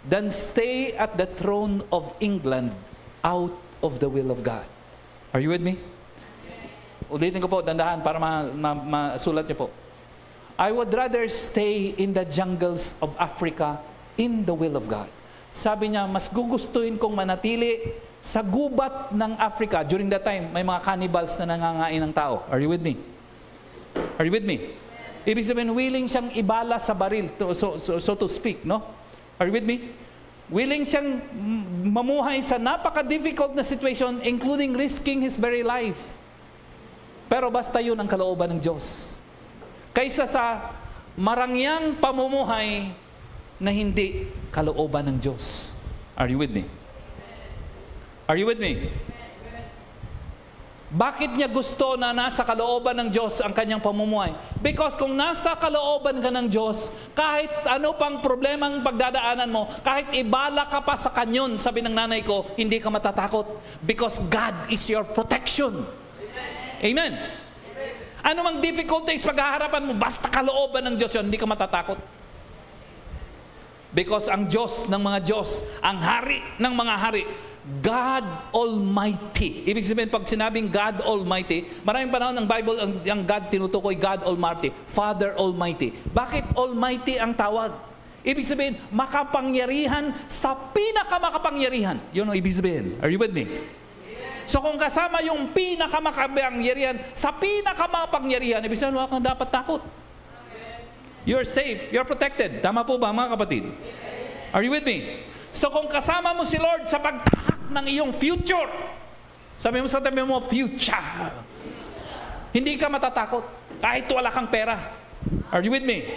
[SPEAKER 1] than stay at the throne of England out of the will of God. Are you with me? Ulitin ko po, dandahan para masulat niyo po. I would rather stay in the jungles of Africa in the will of God. Sabi niya, mas gugustuhin kong manatili sa gubat ng Africa. During that time, may mga cannibals na nangangain ng tao. Are you with me? Are you with me? Ibig sabihin, willing siyang ibala sa baril, so to speak, no? Are you with me? Willing siyang mamuhay sa napaka-difficult na situation, including risking his very life. Pero basta yun ang kalooban ng Diyos. Kaysa sa marangyang pamumuhay na hindi kalooban ng Diyos. Are you with me? Are you with me? Bakit niya gusto na nasa kalooban ng Diyos ang kanyang pamumuhay? Because kung nasa kalooban ka ng Diyos, kahit ano pang problemang pagdadaanan mo, kahit ibala ka pa sa kanyon, sabi ng nanay ko, hindi ka matatakot. Because God is your protection. Amen. Ano mang difficulties paghaharapan mo, basta kalooban ng Diyos yun, hindi ka matatakot. Because ang Diyos ng mga Diyos, ang hari ng mga hari, God Almighty. Ibig sabihin, pag sinabing God Almighty, maraming panahon ng Bible, ang God tinutukoy God Almighty, Father Almighty. Bakit Almighty ang tawag? Ibig sabihin, makapangyarihan sa pinakamakapangyarihan. Yun ang ibig sabihin. Are you with me? So kung kasama yung pinakamakapangyarihan sa pinakamakapangyarihan, ibig sabihin, wala kang dapat takot. You're safe. You're protected. Tama po ba, mga kapatid? Are you with me? So kung kasama mo si Lord sa pagtahak ng iyong future, sabi mo sa tabi mo, future. Hindi ka matatakot. Kahit wala kang pera. Are you with me?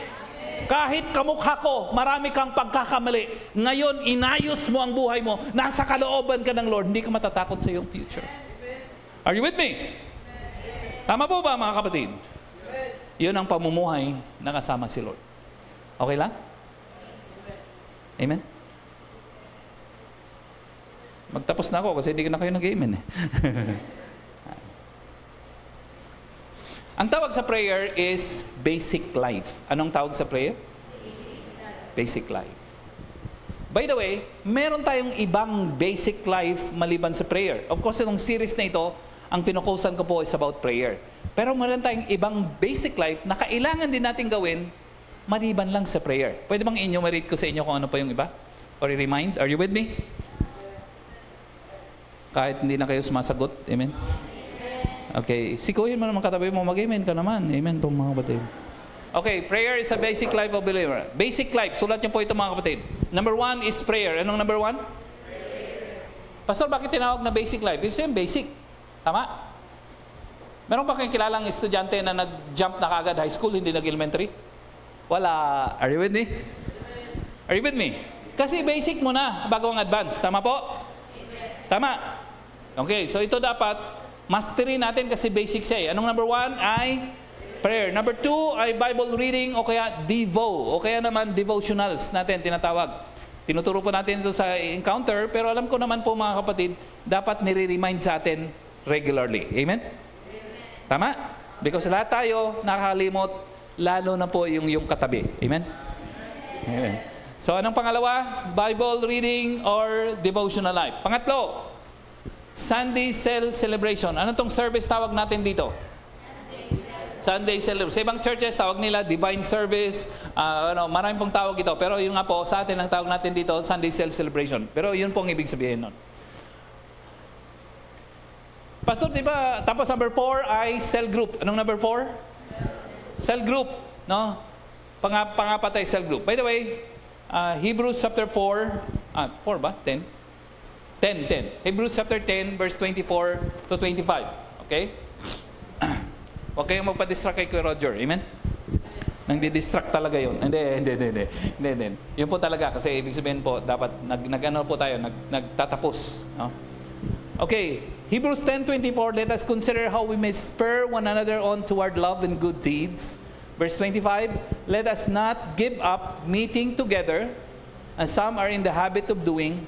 [SPEAKER 1] Kahit kamukha ko, marami kang pagkakamali. Ngayon, inayos mo ang buhay mo. Nasa kalooban ka ng Lord. Hindi ka matatakot sa iyong future. Are you with me? Tama po ba, mga kapatid? Yun ang pamumuhay na kasama si Lord. Okay lang? Amen? Magtapos na ako kasi hindi na kayo nag-amen. Ang tawag sa prayer is basic life. Anong tawag sa prayer? Basic life. By the way, meron tayong ibang basic life maliban sa prayer. Of course, itong series na ito, ang pinukusan ko po is about prayer. Pero meron tayong ibang basic life na kailangan din natin gawin maliban lang sa prayer. Pwede bang enumerate ko sa inyo kung ano pa yung iba? Or i-remind? Are you with me? Kahit hindi na kayo sumasagot. Amen? Okay. Sikuhin mo naman katabi mo. Mag-amen ka naman. Amen po, mga kapatid. Okay. Prayer is a basic life of believer. Basic life. Sulat niyo po ito, mga kapatid. Number 1 is prayer. Anong number 1? Prayer. Pastor, bakit tinawag na basic life? It's yung basic. Tama? Meron ba kayong kilalang estudyante na nag-jump na kagad high school, hindi nag-elementary? Wala. Are you with me? Are you with me? Kasi basic muna bago ang advance. Tama po? Tama. Okay, so ito dapat mastery natin kasi basic siya eh. Anong number 1 ay prayer. Number 2 ay Bible reading o kaya devo. O kaya naman devotionals natin tinatawag. Tinuturo po natin ito sa encounter, pero alam ko naman po, mga kapatid, dapat nire-remind sa atin regularly. Amen? Tama? Because lahat tayo nakakalimot, lalo na po yung katabi. Amen? Amen. So anong pangalawa? Bible reading or devotional life. Pangatlo, Sunday Cell Celebration. Ano tong service tawag natin dito? Sunday Celebration. Sa ibang churches, tawag nila Divine Service. Maraming pong tawag ito. Pero yun nga po, sa atin ang tawag natin dito, Sunday Cell Celebration. Pero yun pong ibig sabihin nun. Pastor, di ba, tapos number 4 ay cell group. Anong number 4? Cell group. No? Pangapat ay cell group. By the way, Hebrews chapter 4, 4 ba? 10? 10. Hebrews chapter 10, verse 24 to 25. Okay? Huwag kayong magpa-distract kay Kuya Roger. Amen? Nang di-distract talaga yun. Hindi. Yun po talaga. Kasi ibig sabihin po, dapat nag-ano po tayo, nagtatapos. No? Okay. Hebrews 10:24, let us consider how we may spur one another on toward love and good deeds. Verse 25, let us not give up meeting together, and some are in the habit of doing.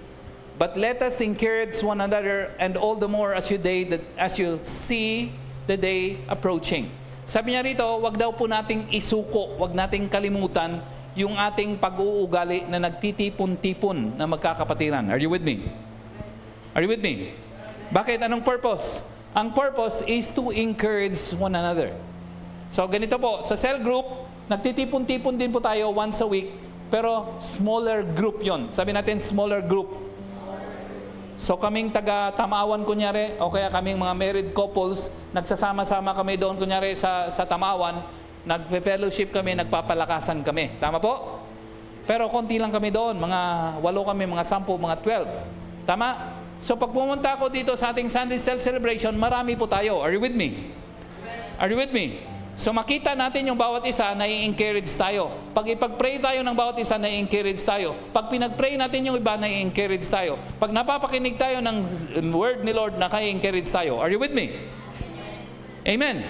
[SPEAKER 1] But let us encourage one another, and all the more as you see the day approaching. Sabi niya rito, wag daw po nating isuko, wag nating kalimutan yung ating pag-uugali na nagtitipon-tipon na magkakapatiran. Are you with me? Are you with me? Bakit? Anong purpose? Ang purpose is to encourage one another. So ganito po, sa cell group, nagtitipon-tipon din po tayo once a week, pero smaller group yon. Sabi natin, smaller group. So kaming taga-Tamawan kunyari, o kaya kaming mga married couples, nagsasama-sama kami doon kunyari sa Tamawan, nagfe-fellowship kami, nagpapalakasan kami. Tama po? Pero konti lang kami doon, mga 8 kami, mga 10, mga 12. Tama? So pag pumunta ako dito sa ating Sunday Cell Celebration, marami po tayo. Are you with me? Are you with me? So makita natin yung bawat isa, nai-encourage tayo. Pag ipag-pray tayo ng bawat isa, nai-encourage tayo. Pag pinag-pray natin yung iba, nai-encourage tayo. Pag napapakinig tayo ng word ni Lord, naka-encourage tayo. Are you with me? Amen.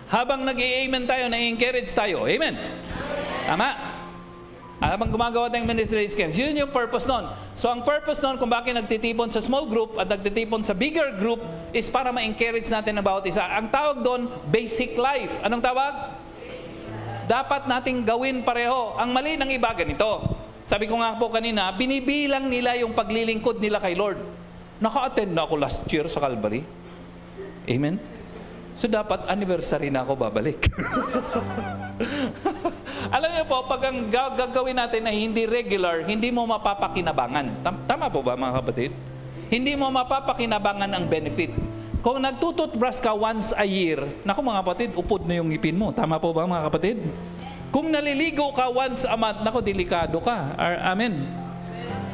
[SPEAKER 1] Habang nag-i-amen tayo, nai-encourage tayo. Amen. Tama. Habang gumagawa tayong ministry skills, yun yung purpose nun. So ang purpose nun kung bakit nagtitipon sa small group at nagtitipon sa bigger group is para ma-encourage natin ang bawat isa. Ang tawag doon, basic life. Anong tawag? Dapat nating gawin pareho. Ang mali ng iba ganito. Sabi ko nga po kanina, binibilang nila yung paglilingkod nila kay Lord. Naka-attend na ako last year sa Calvary. Amen? So dapat anniversary na ako babalik. Alam niyo po, pag ang gagawin natin na hindi regular, hindi mo mapapakinabangan. Tama po ba mga kapatid? Hindi mo mapapakinabangan ang benefit. Kung nagtututbrush ka once a year, naku mga kapatid, upod na yung ngipin mo. Tama po ba mga kapatid? Kung naliligo ka once a month, naku, delikado ka. Amen.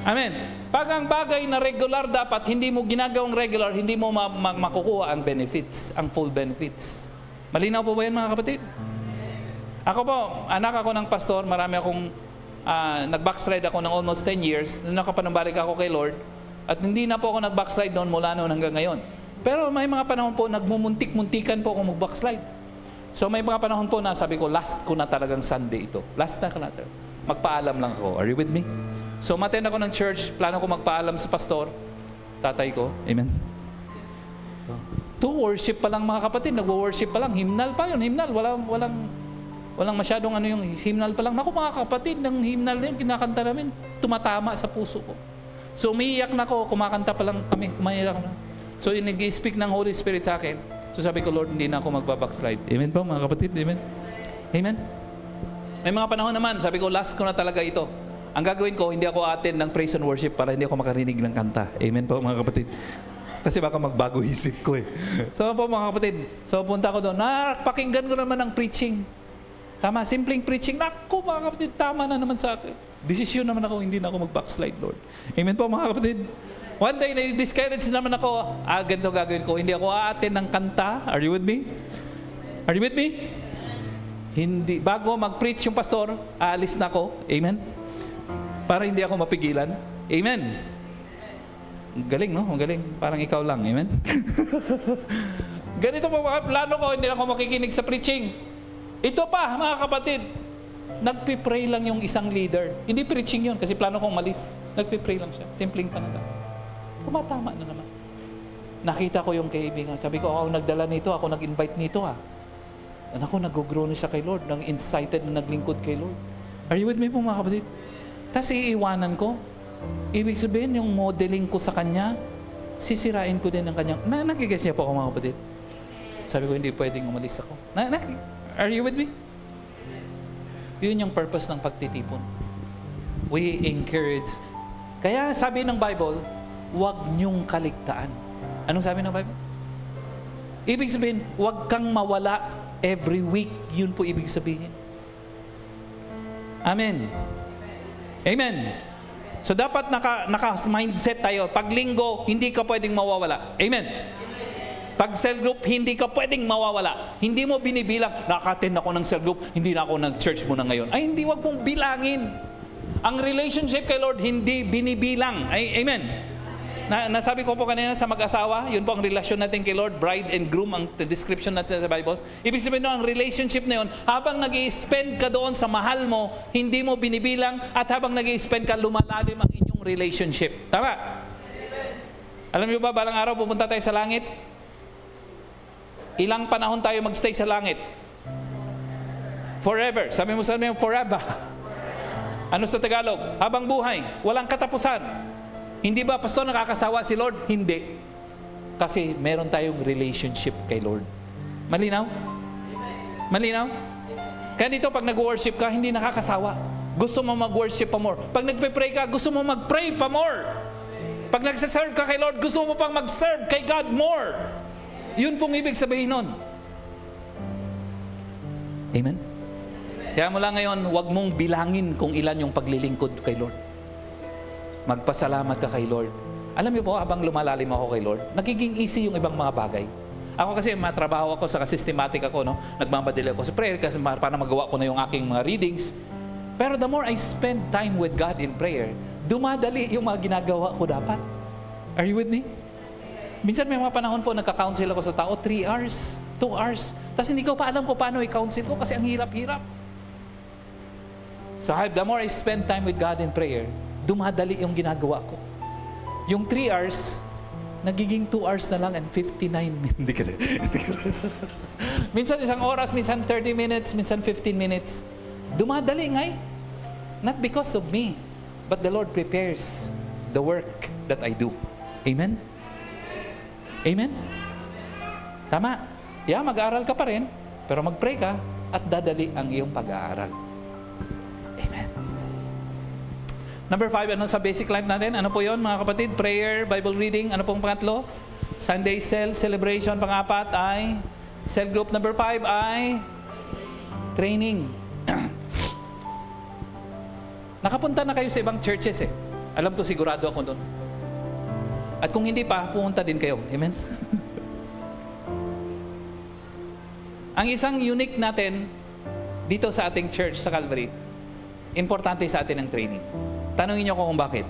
[SPEAKER 1] Amen. Pag ang bagay na regular dapat, hindi mo ginagawang regular, hindi mo makukuha ang benefits, ang full benefits. Malinaw po ba yan mga kapatid? Ako po, anak ako ng pastor, marami akong, nag-backslide ako ng almost 10 years, nakapanumbalik ako kay Lord, at hindi na po ako nag-backslide noon mula noon hanggang ngayon. Pero may mga panahon po, nagmumuntik-muntikan po ako mag-backslide. So may mga panahon po na sabi ko, last ko na talagang Sunday ito. Last na ka na. Magpaalam lang ako. Are you with me? So maten ako ng church, plano ko magpaalam sa pastor, tatay ko. Amen. To worship pa lang mga kapatid, nagwo-worship pa lang, hymnal pa yun, hymnal, walang masyadong ano yung hymnal pa lang. Naku mga kapatid, ng hymnal na yun, kinakanta namin, tumatama sa puso ko. So umiiyak na ako, kumakanta pa lang kami, umiiyak na. So nag-i-speak ng Holy Spirit sa akin. So sabi ko, Lord, hindi na ako magbabackslide. Amen po mga kapatid, amen? Amen? May mga panahon naman, sabi ko, last ko na talaga ito. Ang gagawin ko, hindi ako attend ng praise and worship para hindi ako makarinig ng kanta. Amen po mga kapatid. Kasi baka magbago isip ko eh. So po mga kapatid, so punta ko doon, pakinggan ko naman ang preaching. Tama, simpleng preaching. Naku mga kapatid, tama na naman sa akin. Desisyon naman ako, hindi na ako mag-backslide, Lord. Amen po mga kapatid. One day, na-discourage naman ako, ganito gagawin ko, hindi ako a-attend ng kanta. Are you with me? Are you with me? Hindi. Bago mag-preach yung pastor, aalis na ako. Amen? Para hindi ako mapigilan. Amen? Galing, no? Ang galing. Parang ikaw lang. Amen? Ganito po mga plano ko, hindi na ako makikinig sa preaching. Ito pa, mga kapatid, nagpipray lang yung isang leader. Hindi preaching yun, kasi plano kong malis. Nagpipray lang siya. Simpleng panata. Tumatama na naman. Nakita ko yung kaibigan. Sabi ko, ako nagdala nito, ako nag-invite nito ah. Ako, nag-grow na siya kay Lord. Nang-incited na naglingkod kay Lord. Are you with me po mga kapatid? Tapos iiwanan ko. Ibig sabihin, yung modeling ko sa kanya, sisirain ko din ang kanyang... Nakikigas niya po ako mga kapatid. Sabi ko, hindi pwedeng umalis ako. Are you with me? Yun yung purpose ng pagtitipon. We encourage. Kaya sabi ng Bible, huwag niyong kaligtaan. Anong sabi ng Bible? Ibig sabihin, huwag kang mawala every week. Yun po ibig sabihin. Amen. Amen. So dapat naka-mindset tayo. Pag linggo, hindi ka pwedeng mawawala. Amen. Pag cell group, hindi ka pwedeng mawawala. Hindi mo binibilang, naka-attend ako ng cell group, hindi na ako nag-church muna ngayon. Ay, hindi, wag mong bilangin. Ang relationship kay Lord, hindi binibilang. Ay, amen. nasabi ko po kanina sa mag-asawa, yun po ang relasyon natin kay Lord, bride and groom, ang description natin sa Bible. Ibig sabihin ang relationship na yun, habang nag-i-spend ka doon sa mahal mo, hindi mo binibilang, at habang nag-i-spend ka, lumalalim ang inyong relationship. Tama? Alam niyo ba, balang araw pupunta tayo sa langit? Ilang panahon tayo magstay sa langit? Forever. Sabi mo sa amin, forever. Ano sa Tagalog? Habang buhay. Walang katapusan. Hindi ba, pastor, nakakasawa si Lord? Hindi. Kasi meron tayong relationship kay Lord. Malinaw? Malinaw? Kaya dito, pag nag-worship ka, hindi nakakasawa. Gusto mo mag-worship pa more. Pag nagpe-pray ka, gusto mo mag-pray pa more. Pag nagsaserve ka kay Lord, gusto mo pang mag-serve kay God more. Yun pong ibig sabihin nun. Amen? Kaya mula ngayon, huwag mong bilangin kung ilan yung paglilingkod kay Lord. Magpasalamat ka kay Lord. Alam niyo po, habang lumalalim ako kay Lord, nagiging easy yung ibang mga bagay. Ako kasi matrabaho ako, saka systematic ako, no? Nagmamadali ako sa prayer kasi para magawa ko na yung aking mga readings. Pero the more I spend time with God in prayer, dumadali yung mga ginagawa ko dapat. Are you with me? Minsan may mga panahon po, nagka-counsel ako sa tao, 3 hours, 2 hours. Tapos hindi ko pa alam kung paano i-counsel ko kasi ang hirap-hirap. So the more I spend time with God in prayer, dumadali yung ginagawa ko. Yung 3 hours, nagiging 2 hours na lang and 59 minutes. Minsan 1 oras, minsan 30 minutes, minsan 15 minutes. Dumadali nga eh. Not because of me, but the Lord prepares the work that I do. Amen? Amen? Tama. Yeah, mag-aaral ka pa rin, pero mag-pray ka at dadali ang iyong pag-aaral. Amen. Number 5, ano sa basic life natin? Ano po yon mga kapatid? Prayer, Bible reading. Ano pong pangatlo? Sunday cell celebration. Pang-apat ay cell group. Number 5 ay training. Nakapunta na kayo sa ibang churches eh. Alam ko, sigurado ako doon. At kung hindi pa, pumunta din kayo. Amen? Ang isang unique natin dito sa ating church sa Calvary, importante sa atin ang training. Tanungin niyo ko kung bakit.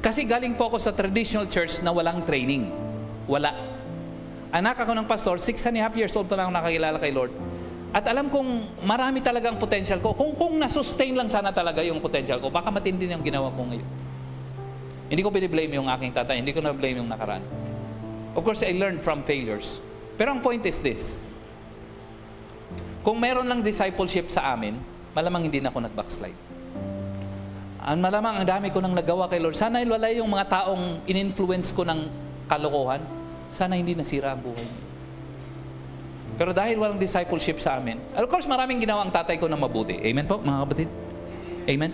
[SPEAKER 1] Kasi galing po ako sa traditional church na walang training. Wala. Anak ako ng pastor, 6.5 years old pa lang ako nakakilala kay Lord. At alam kong marami talagang potential ko. Kung na-sustain lang sana talaga yung potential ko, baka matindi yung ginawa ko ngayon. Hindi ko biniblame yung aking tatay, hindi ko na-blame yung nakaraan. Of course, I learned from failures. Pero ang point is this. Kung meron lang discipleship sa amin, malamang hindi na ako nag-backslide. Malamang ang dami ko nang nagawa kay Lord. Sana wala yung mga taong in-influence ko ng kalokohan. Sana hindi nasira ang buhay niya. Pero dahil walang discipleship sa amin, of course, maraming ginawa ang tatay ko na mabuti. Amen po, mga kapatid? Amen?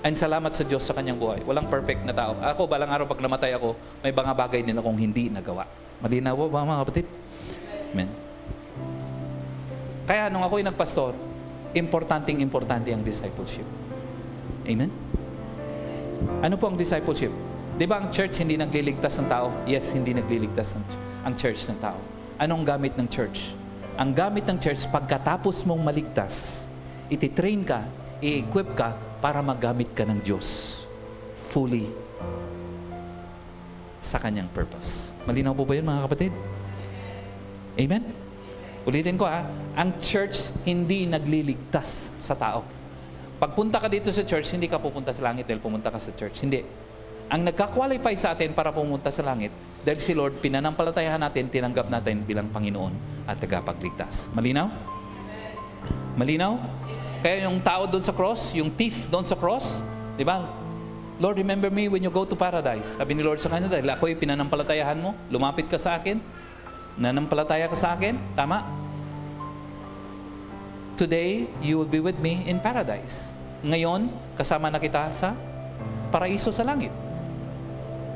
[SPEAKER 1] And salamat sa Diyos sa kanyang buhay. Walang perfect na tao. Ako, balang araw pag namatay ako, may mga bagay nila kung hindi nagawa. Malinaw po ba, mga kapatid? Amen? Kaya nung ako'y nagpastor, importante ang discipleship. Amen? Ano po ang discipleship? Di ba ang church hindi nagliligtas ng tao? Yes, hindi nagliligtas ang church ng tao. Anong gamit ng church? Ang gamit ng church, pagkatapos mong maligtas, ititrain ka, i-equip ka, para magamit ka ng Diyos fully sa kanyang purpose. Malinaw po ba yun, mga kapatid? Amen? Ulitin ko ang church hindi nagliligtas sa tao. Pagpunta ka dito sa church, hindi ka pupunta sa langit dahil pumunta ka sa church. Hindi. Ang nagka-qualify sa atin para pumunta sa langit, dahil si Lord, pinanampalatayahan natin, tinanggap natin bilang Panginoon at tagapagligtas. Malinaw? Malinaw? Kaya yung tao doon sa cross, yung thief doon sa cross, di ba? Lord, remember me when you go to paradise. Sabi ni Lord sa kanya, dahil ako'y pinanampalatayahan mo, lumapit ka sa akin, nanampalataya ka sa akin, tama? Today, you will be with me in paradise. Ngayon, kasama na kita sa paraiso sa langit.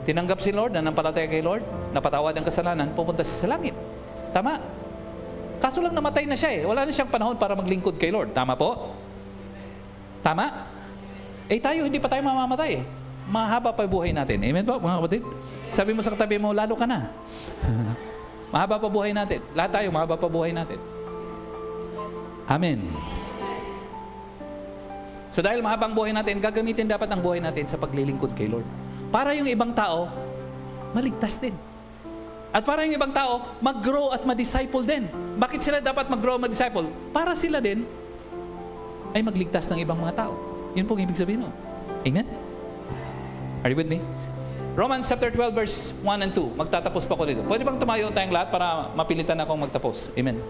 [SPEAKER 1] Tinanggap si Lord, nanampalataya kay Lord, napatawad ang kasalanan, pupunta siya sa langit. Tama? Kaso lang namatay na siya eh. Wala na siyang panahon para maglingkod kay Lord. Tama po? Tama? Eh tayo, hindi pa tayo mamamatay eh. Mahaba pa buhay natin. Amen po, mga kapatid? Sabi mo sa katabi mo, lalo ka na. Mahaba pa buhay natin. Lahat tayo, mahaba pa buhay natin. Amen. So dahil mahabang buhay natin, gagamitin dapat ang buhay natin sa paglilingkod kay Lord. para yung ibang tao, maligtas din. At para yung ibang tao, mag-grow at ma-disciple din. Bakit sila dapat mag-grow at ma-disciple? Para sila din ay magligtas ng ibang mga tao. Yun pong ibig sabihin nun. Amen? Are you with me? Romans chapter 12 verse 1 and 2. Magtatapos pa ko dito. Pwede bang tumayo tayong lahat para mapilitan akong magtapos? Amen.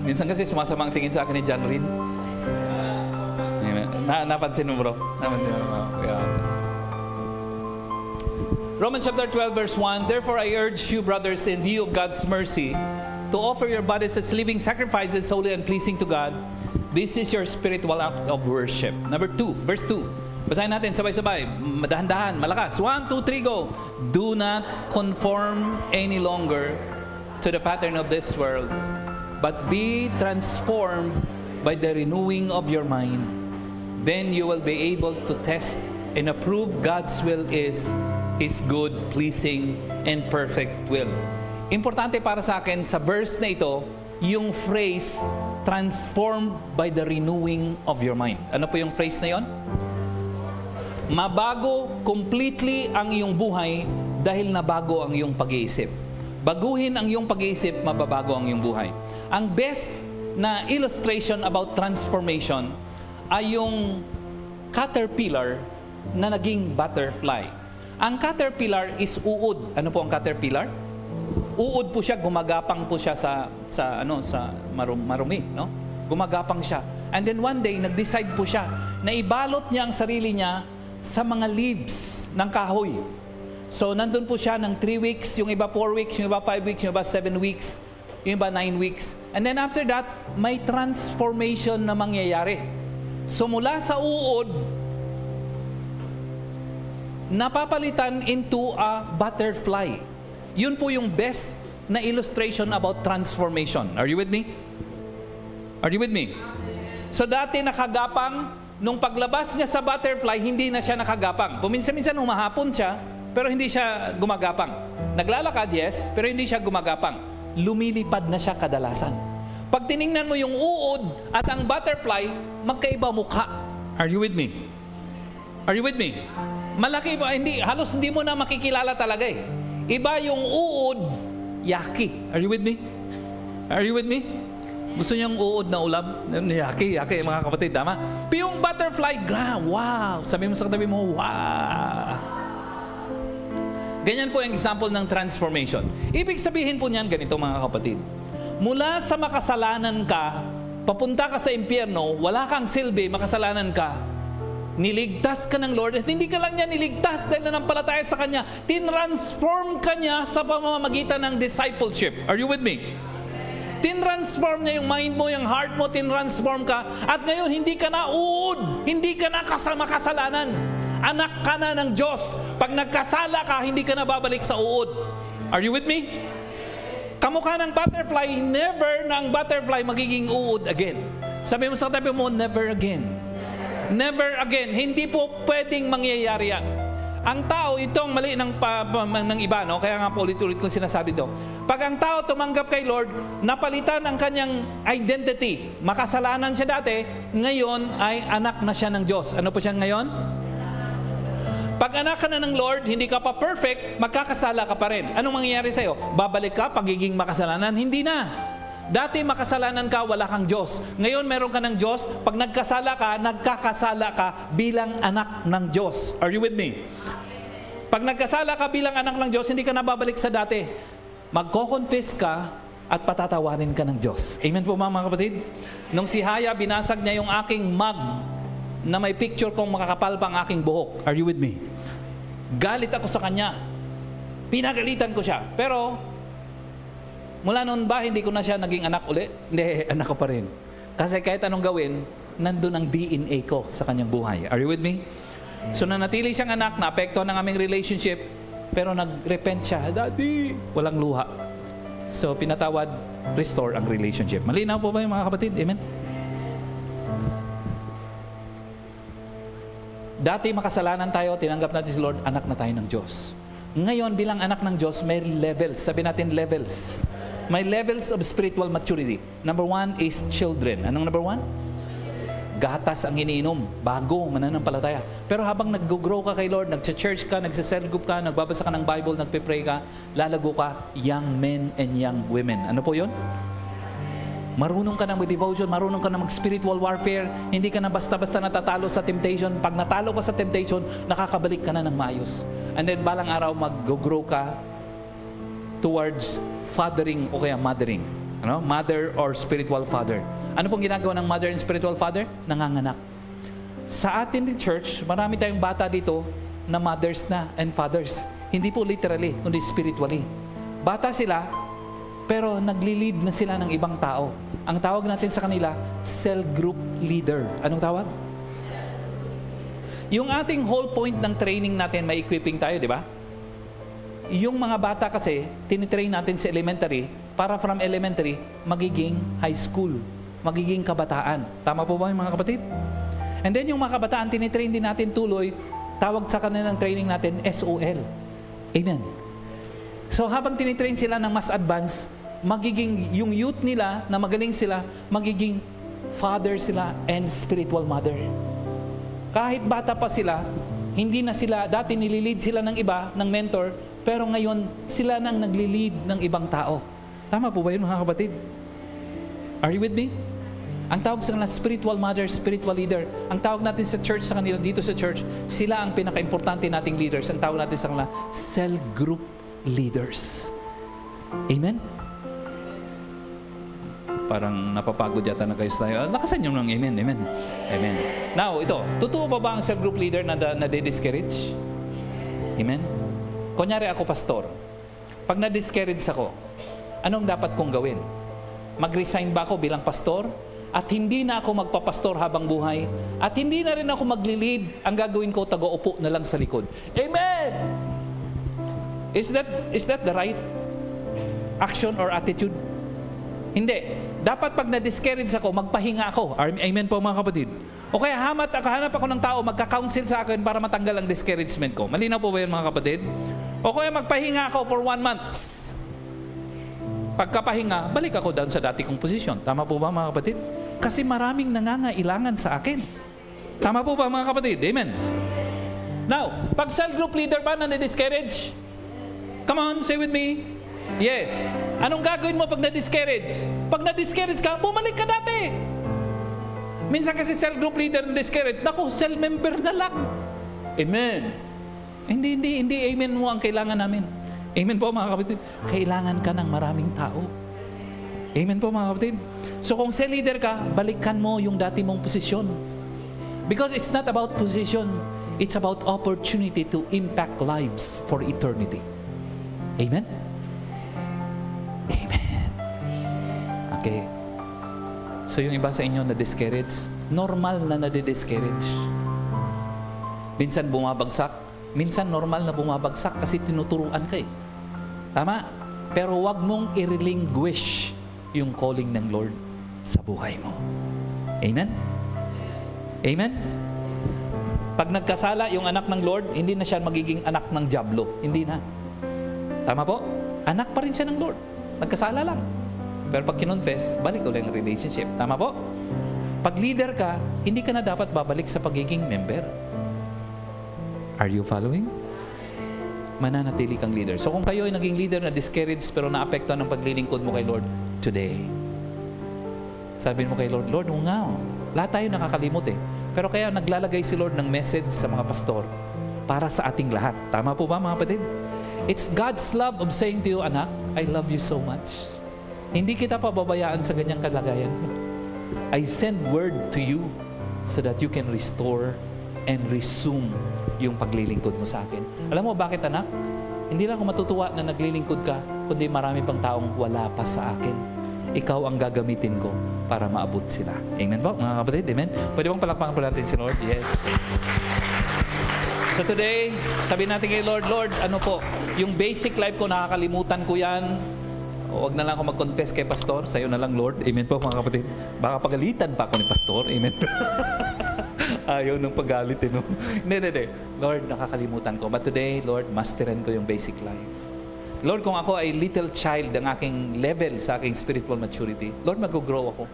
[SPEAKER 1] Minsan kasi sumasama ang tingin sa akin ni John Rin. Napansin mo, bro? Napansin mo. Yeah. Romans chapter 12 verse 1. Therefore I urge you, brothers, in view of God's mercy, to offer your bodies as living sacrifices, holy and pleasing to God. This is your spiritual act of worship. Number 2, verse 2. Basahin natin sabay-sabay. Dahan-dahan, malakas. 1, 2, 3, go. Do not conform any longer to the pattern of this world, but be transformed by the renewing of your mind. Then you will be able to test and approve God's will is His good, pleasing, and perfect will. Importante para sa akin sa verse na ito, yung phrase, transformed by the renewing of your mind. Ano po yung phrase na yon? Mabago completely ang iyong buhay dahil nabago ang iyong pag-iisip. Baguhin ang iyong pag-iisip, mababago ang iyong buhay. Ang best na illustration about transformation ay yung caterpillar na naging butterfly. Ang caterpillar is uod. Ano po ang caterpillar? Uod po siya, gumagapang po siya sa marumi, no? Gumagapang siya. And then one day, nag-decide po siya na ibalot niya ang sarili niya sa mga leaves ng kahoy. So, nandun po siya ng 3 weeks, yung iba 4 weeks, yung iba 5 weeks, yung iba 7 weeks, yung iba 9 weeks. And then after that, may transformation na mangyayari. So, mula sa uod, napapalitan into a butterfly. Yun po yung best na illustration about transformation. Are you with me? Are you with me? So dati nakagapang, nung paglabas niya sa butterfly, hindi na siya nakagapang. Puminsan-minsan humahapon siya, pero hindi siya gumagapang. Naglalakad, yes, pero hindi siya gumagapang. Lumilipad na siya kadalasan. Pag tiningnan mo yung uod at ang butterfly, magkaiba mukha. Are you with me? Are you with me? Malaki ba? Halos hindi mo na makikilala talaga eh. Iba yung uod, yaki. Are you with me? Are you with me? Gusto niyang uod na ulam? Yaki, mga kapatid, tama? Pero yung butterfly, wow! Sabi mo sa katabi mo, wow! Ganyan po ang example ng transformation. Ibig sabihin po niyan ganito, mga kapatid. Mula sa makasalanan ka, papunta ka sa impyerno, wala kang silbi, makasalanan ka, niligtas ka ng Lord at hindi ka lang niya niligtas dahil nanampalataya sa Kanya, tinransform ka niya sa pamamagitan ng discipleship. Are you with me? Tinransform niya yung mind mo, yung heart mo, tinransform ka at ngayon hindi ka na uod, hindi ka na makasalanan. Anak ka na ng Diyos. Pag nagkasala ka, hindi ka na babalik sa uod. Are you with me? Kamukha ng butterfly, never na ang butterfly magiging uod again. Sabi mo sa tabi mo, never again. Never again. Hindi po pwedeng mangyayari yan. Ang tao, itong mali ng iba, no? Kaya nga po ulit-ulit kong sinasabi ito. Pag ang tao tumanggap kay Lord, napalitan ang kanyang identity. Makasalanan siya dati, ngayon ay anak na siya ng Diyos. Ano po siya ngayon? Pag anak ka na ng Lord, hindi ka pa perfect, magkakasala ka pa rin. Anong mangyayari sa'yo? Babalik ka, pagiging makasalanan? Hindi na. Dati makasalanan ka, wala kang Diyos. Ngayon meron ka ng Diyos. Pag nagkasala ka, nagkakasala ka bilang anak ng Diyos. Are you with me? Pag nagkasala ka bilang anak ng Diyos, hindi ka na babalik sa dati. Magko-confess ka at patatawarin ka ng Diyos. Amen po mga kapatid? Nung si Haya, binasag niya yung aking mug na may picture kong makakapal pa ang aking buhok. Are you with me? Galit ako sa kanya. Pinagalitan ko siya. Pero mula noon ba, hindi ko na siya naging anak uli? Hindi, anak ko pa rin. Kasi kahit anong gawin, nandun ang DNA ko sa kanyang buhay. Are you with me? So nanatili siyang anak, naapekto ng aming relationship, pero nag-repent siya. Daddy, walang luha. So pinatawad, restore ang relationship. Malinaw po ba yung mga kapatid? Amen? Dati makasalanan tayo, tinanggap natin si Lord, anak na tayo ng Diyos. Ngayon, bilang anak ng Diyos, may levels. Sabi natin levels. May levels of spiritual maturity. Number 1 is children. Anong number 1? gatas ang iniinom bago mananampalataya. Pero habang nag-grow ka kay Lord, nag-church ka, nagsa-cell group ka, nagbabasa ka ng Bible, nagpe-pray ka, lalago ka, young men and young women. Ano po yun? Marunong ka na mag-devotion, marunong ka na mag-spiritual warfare, hindi ka na basta-basta natatalo sa temptation. Pag natalo ka sa temptation, nakakabalik ka na ng maayos. And then balang araw, mag-grow ka towards fathering o kaya mothering. Ano? Mother or spiritual father. Ano pong ginagawa ng mother and spiritual father? Nanganganak. Sa atin din church, marami tayong bata dito na mothers na and fathers. Hindi po literally, kundi spiritually. Bata sila, pero nagli-lead na sila ng ibang tao. Ang tawag natin sa kanila, cell group leader. Anong tawag? Yung ating whole point ng training natin, may equipping tayo, di ba? Yung mga bata kasi, tinitrain natin sa elementary, para from elementary, magiging high school, magiging kabataan. Tama po ba yung mga kapatid? And then yung mga kabataan, tinitrain din natin tuloy, tawag sa kanilang training natin, SOL. Amen. So habang tinitrain sila ng mas advanced, magiging yung youth nila na magaling sila, magiging father sila and spiritual mother. Kahit bata pa sila, hindi na sila, dati nililid sila ng iba, ng mentor, pero ngayon sila nang nagli-lead ng ibang tao. Tama po ba yun mga kapatid? Are you with me? Ang tawag sa kanila spiritual mother, spiritual leader. Ang tawag natin sa church sa kanila, dito sa church, sila ang pinaka-importante nating leaders. Ang tawag natin sa kanila, cell group leaders. Amen? Parang napapagod yata na kayo sa tayo. Lakasan nyo ng amen, amen. Amen. Now, ito, totoo ba ang cell group leader na na-discourage? Amen? Kunyari ako pastor. Pag na-discourage ako, anong dapat kong gawin? Mag-resign ba ako bilang pastor? At hindi na ako magpapastor habang buhay? At hindi na rin ako magli-lead? Ang gagawin ko, tago-upo na lang sa likod. Amen! Is that the right action or attitude? Hindi. Dapat pag na-discourage ako, magpahinga ako. Amen po mga kapatid. O kaya hanap ako ng tao, magka-counsel sa akin para matanggal ang discouragement ko. Malinaw po ba yun mga kapatid? O kaya magpahinga ako for 1 month. Pagkapahinga, balik ako down sa dati kong posisyon. Tama po ba mga kapatid? Kasi maraming nangangailangan sa akin. Tama po ba mga kapatid? Amen. Now, pag cell group leader ba na na-discourage? Come on, say with me. Yes. Anong gagawin mo pag na-discourage? Pag na-discourage ka, bumalik ka dati. Minsan kasi cell group leader na-discourage, naku, cell member na lang. Amen. Hindi amen mo ang kailangan namin. Amen po mga kapatid. Kailangan ka ng maraming tao. Amen po mga kapatid. So kung cell leader ka, balikan mo yung dati mong posisyon. Because it's not about position. It's about opportunity to impact lives for eternity. Amen? Amen. Okay. So yung iba sa inyo na-discourage, normal na nade-discourage. Minsan bumabagsak, minsan normal na bumabagsak kasi tinuturuan ka eh. Tama? Pero wag mong i-relinquish yung calling ng Lord sa buhay mo. Amen? Amen? Pag nagkasala yung anak ng Lord, hindi na siya magiging anak ng dyablo. Hindi na. Tama po? Anak pa rin siya ng Lord. Nagkasala lang. Pero pag kinonfess, balik ulit ang relationship. Tama po? Pag leader ka, hindi ka na dapat babalik sa pagiging member. Are you following? Mananatili kang leader. So kung kayo ay naging leader na discouraged pero naapektuhan ng paglilingkod mo kay Lord, today, sabihin mo kay Lord, Lord, nga, lahat tayo nakakalimot eh. Pero kaya naglalagay si Lord ng message sa mga pastor para sa ating lahat. Tama po ba mga kapatid? It's God's love of saying to you, anak, I love you so much. Hindi kita pababayaan sa ganyang kalagayan mo. I send word to you so that you can restore and resume yung paglilingkod mo sa akin. Alam mo bakit anak? Hindi lang ako matutuwa na naglilingkod ka, kundi marami pang taong wala pa sa akin. Ikaw ang gagamitin ko para maabot sila. Amen po mga kapatid? Amen? Pwede bang palakpakan po natin si Lord? Yes. So today, sabihin natin kay Lord, Lord, ano po, yung basic life ko, nakakalimutan ko yan. Huwag na lang ako mag-confess kay Pastor. Sa'yo na lang, Lord. Amen po mga kapatid. Baka pagalitan pa ako ni Pastor. Amen. Ayaw nung pagalit, no? Hindi. Lord, nakakalimutan ko. But today, Lord, masteran ko yung basic life. Lord, kung ako ay little child, ang aking level sa aking spiritual maturity, Lord, mag-grow ako.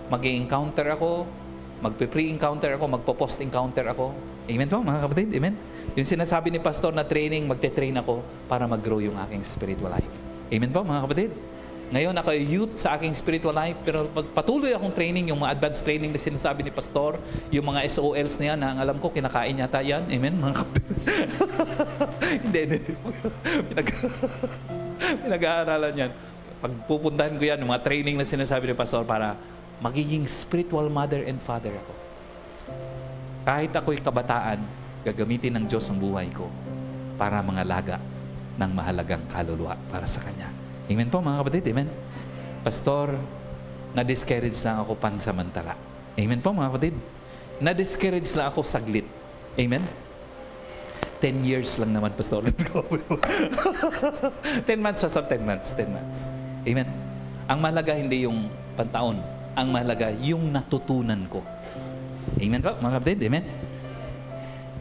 [SPEAKER 1] Mag-encounter ako Magpe-pre-encounter ako, magpo-post-encounter ako. Amen po, mga kapatid? Amen? Yung sinasabi ni Pastor na training, magte-train ako para mag-grow yung aking spiritual life. Amen po, mga kapatid? Ngayon, ako youth sa aking spiritual life, pero patuloy akong training, yung mga advanced training na sinasabi ni Pastor, yung mga SOLs na yan, na ang alam ko, kinakain yata yan. Amen, mga kapatid? Hindi. Pinag-aaralan yan. Pagpupuntahan ko yan, yung mga training na sinasabi ni Pastor para magiging spiritual mother and father ako. Kahit ako'y kabataan, gagamitin ng Diyos ang buhay ko para mangalaga ng mahalagang kaluluwa para sa Kanya. Amen po, mga kapatid. Amen. Pastor, na-discourage lang ako pansamantala. Amen po, mga kapatid. Na-discourage lang ako saglit. Amen. 10 years lang naman, Pastor. 10 months, Pastor. 10 months. 10 months. Amen. Ang mahalaga hindi yung pantaon. Ang mahalaga yung natutunan ko. Amen po, mga kapatid. Amen.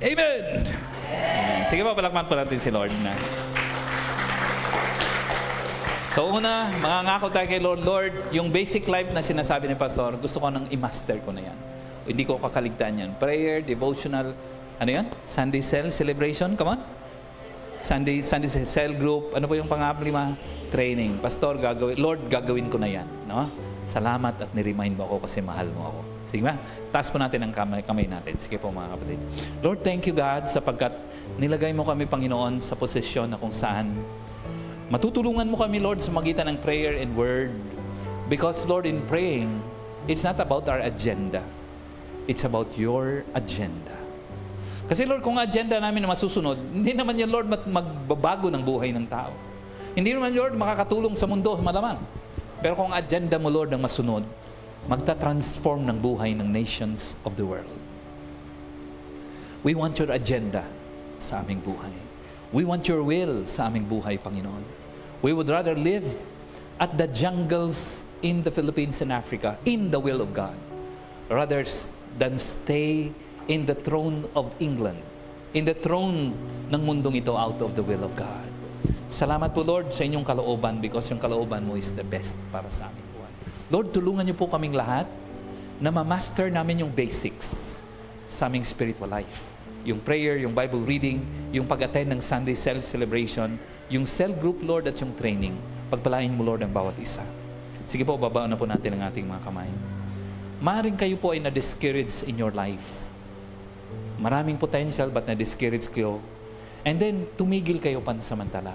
[SPEAKER 1] Amen. Amen. Sige po, palakman po natin si Lord na. So una, mangangako tayo kay Lord. Lord, yung basic life na sinasabi ni Pastor, gusto ko nang i-master ko na yan. O, hindi ko kakaligtaan yan. Prayer, devotional, ano yan? Sunday cell celebration, come on. Sunday cell group, ano po yung pang-aplima? Training. Pastor, Lord, gagawin ko na yan. No? Salamat at ni-remind mo ako kasi mahal mo ako. Sige ba? Taas po natin ang kamay natin. Sige po, mga kapatid. Lord, thank you God sapagkat nilagay mo kami, Panginoon, sa posisyon na kung saan matutulungan mo kami, Lord, sa magitan ng prayer and word. Because, Lord, in praying, it's not about our agenda. It's about your agenda. Kasi, Lord, kung agenda namin na masusunod, hindi naman yan, Lord, magbabago ng buhay ng tao. Hindi naman, Lord, makakatulong sa mundo, malamang. Pero kung agenda mo, Lord, ang masunod, magta-transform ng buhay ng nations of the world. We want your agenda sa aming buhay. We want your will sa aming buhay, Panginoon. We would rather live at the jungles in the Philippines and Africa in the will of God rather than stay in the throne of England, in the throne ng mundong ito out of the will of God. Salamat po, Lord, sa inyong kalooban because yung kalooban mo is the best para sa aming buhay. Lord, tulungan niyo po kaming lahat na ma-master namin yung basics sa aming spiritual life. Yung prayer, yung Bible reading, yung pag-attend ng Sunday cell celebration, yung cell group, Lord, at yung training. Pagpalain mo, Lord, ang bawat isa. Sige po, babaan na po natin ang ating mga kamay. Maaaring kayo po ay na-discourage in your life. Maraming potential, but na-discourage kayo. And then, tumigil kayo pansamantala.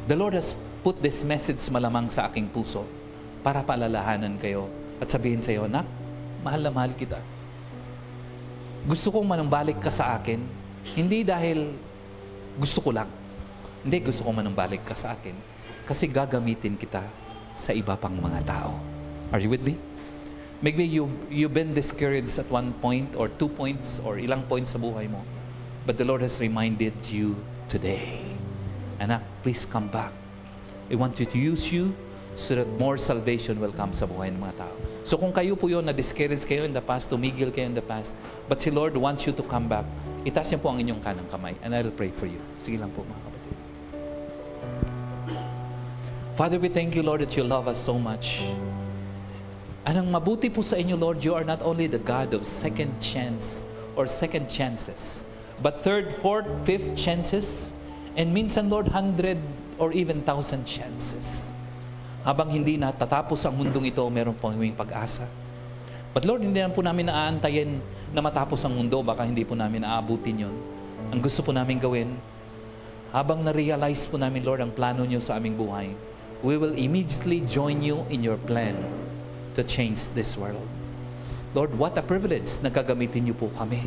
[SPEAKER 1] The Lord has put this message malamang sa aking puso para paalalahanan kayo at sabihin sa iyo, Nak, mahal na mahal kita. Gusto kong manumbalik ka sa akin, hindi dahil gusto ko lang. Hindi, gusto kong manumbalik ka sa akin kasi gagamitin kita sa iba pang mga tao. Are you with me? Maybe you've been discouraged at one point or 2 points or ilang points sa buhay mo. But the Lord has reminded you today. Anak, please come back. I want you to use you so that more salvation will come sa buhay ng mga tao. So kung kayo po yun, na-discourage kayo in the past, tumigil kayo in the past, but si Lord wants you to come back, itaas niyo po ang inyong kanang kamay and I'll pray for you. Sige lang po, mga kapatid. Father, we thank you, Lord, that you love us so much. Anong mabuti po sa inyo, Lord, you are not only the God of second chance or second chances, but third, fourth, fifth chances, and minsan, Lord, 100 or even 1,000 chances. Habang hindi natatapos ang mundong ito, meron po kaming pag-asa. But Lord, hindi na po namin naaantayin na matapos ang mundo, baka hindi po namin naaabutin yun. Ang gusto po namin gawin, habang na-realize po namin, Lord, ang plano nyo sa aming buhay, we will immediately join you in your plan to change this world. Lord, what a privilege na gagamitin nyo po kami.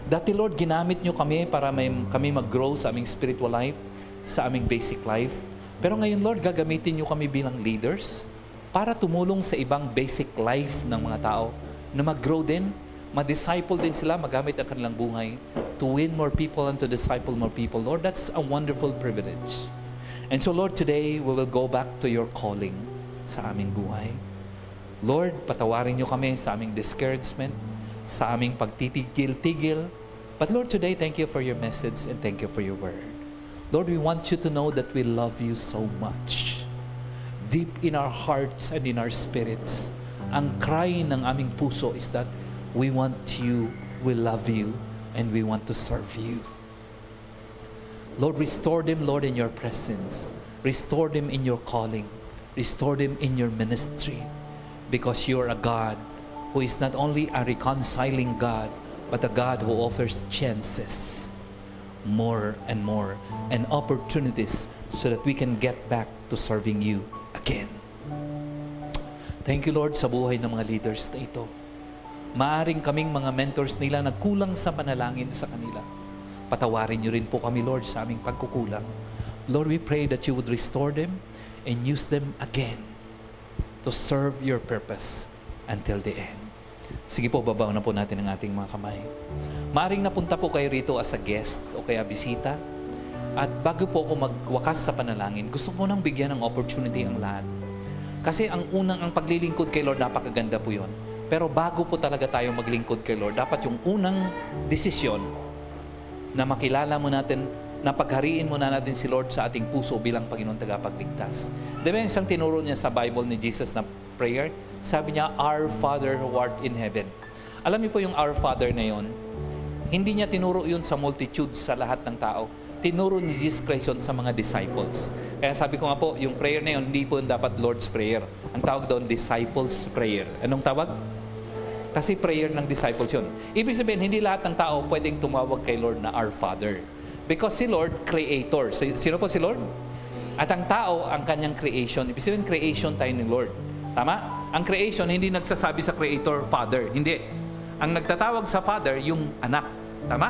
[SPEAKER 1] Dati, Lord, ginamit nyo kami para kami mag-grow sa aming spiritual life, sa aming basic life. Pero ngayon, Lord, gagamitin nyo kami bilang leaders para tumulong sa ibang basic life ng mga tao na mag-grow din, ma-disciple din sila, magamit ang kanilang buhay to win more people and to disciple more people. Lord, that's a wonderful privilege. And so, Lord, today, we will go back to your calling sa aming buhay. Lord, patawarin nyo kami sa aming discouragement, sa aming pagtitigil-tigil. But Lord, today, thank you for your message and thank you for your word. Lord, we want you to know that we love you so much. Deep in our hearts and in our spirits, ang cry ng aming puso is that we want you, we love you, and we want to serve you. Lord, restore them, Lord, in your presence. Restore them in your calling. Restore them in your ministry. Because you are a God who is not only a reconciling God, but a God who offers chances, more and more, and opportunities so that we can get back to serving you again. Thank you, Lord, sa buhay ng mga leaders na ito. Maaring kaming mga mentors nila nagkulang sa panalangin sa kanila. Patawarin niyo rin po kami, Lord, sa aming pagkukulang. Lord, we pray that you would restore them and use them again to serve your purpose until the end. Sige po, babaw na po natin ang ating mga kamay. Maaring napunta po kayo rito as a guest o kaya bisita. At bago po ako magwakas sa panalangin, gusto ko nang bigyan ng opportunity ang lahat. Kasi ang paglilingkod kay Lord, napakaganda po yon. Pero bago po talaga tayo maglingkod kay Lord, dapat yung unang desisyon na makilala mo natin, na paghariin mo na natin si Lord sa ating puso bilang Panginoon tagapagligtas. Diba yung isang tinuro niya sa Bible ni Jesus na prayer? Sabi niya, Our Father who art in heaven. Alam niyo po yung Our Father na yon, hindi niya tinuro yun sa multitude, sa lahat ng tao. Tinuro ni Jesus Christ yun sa mga disciples. Kaya sabi ko nga po, yung prayer na yun, hindi po dapat Lord's Prayer. Ang tawag doon, Disciples Prayer. Anong tawag? Kasi prayer ng disciples yun. Ibig sabihin, hindi lahat ng tao pwedeng tumawag kay Lord na Our Father. Because si Lord, Creator. Sino po si Lord? At ang tao, ang kanyang creation. Ibig sabihin, creation tayo ni Lord. Tama? Ang creation, hindi nagsasabi sa Creator, Father. Hindi. Ang nagtatawag sa Father, yung anak. Tama?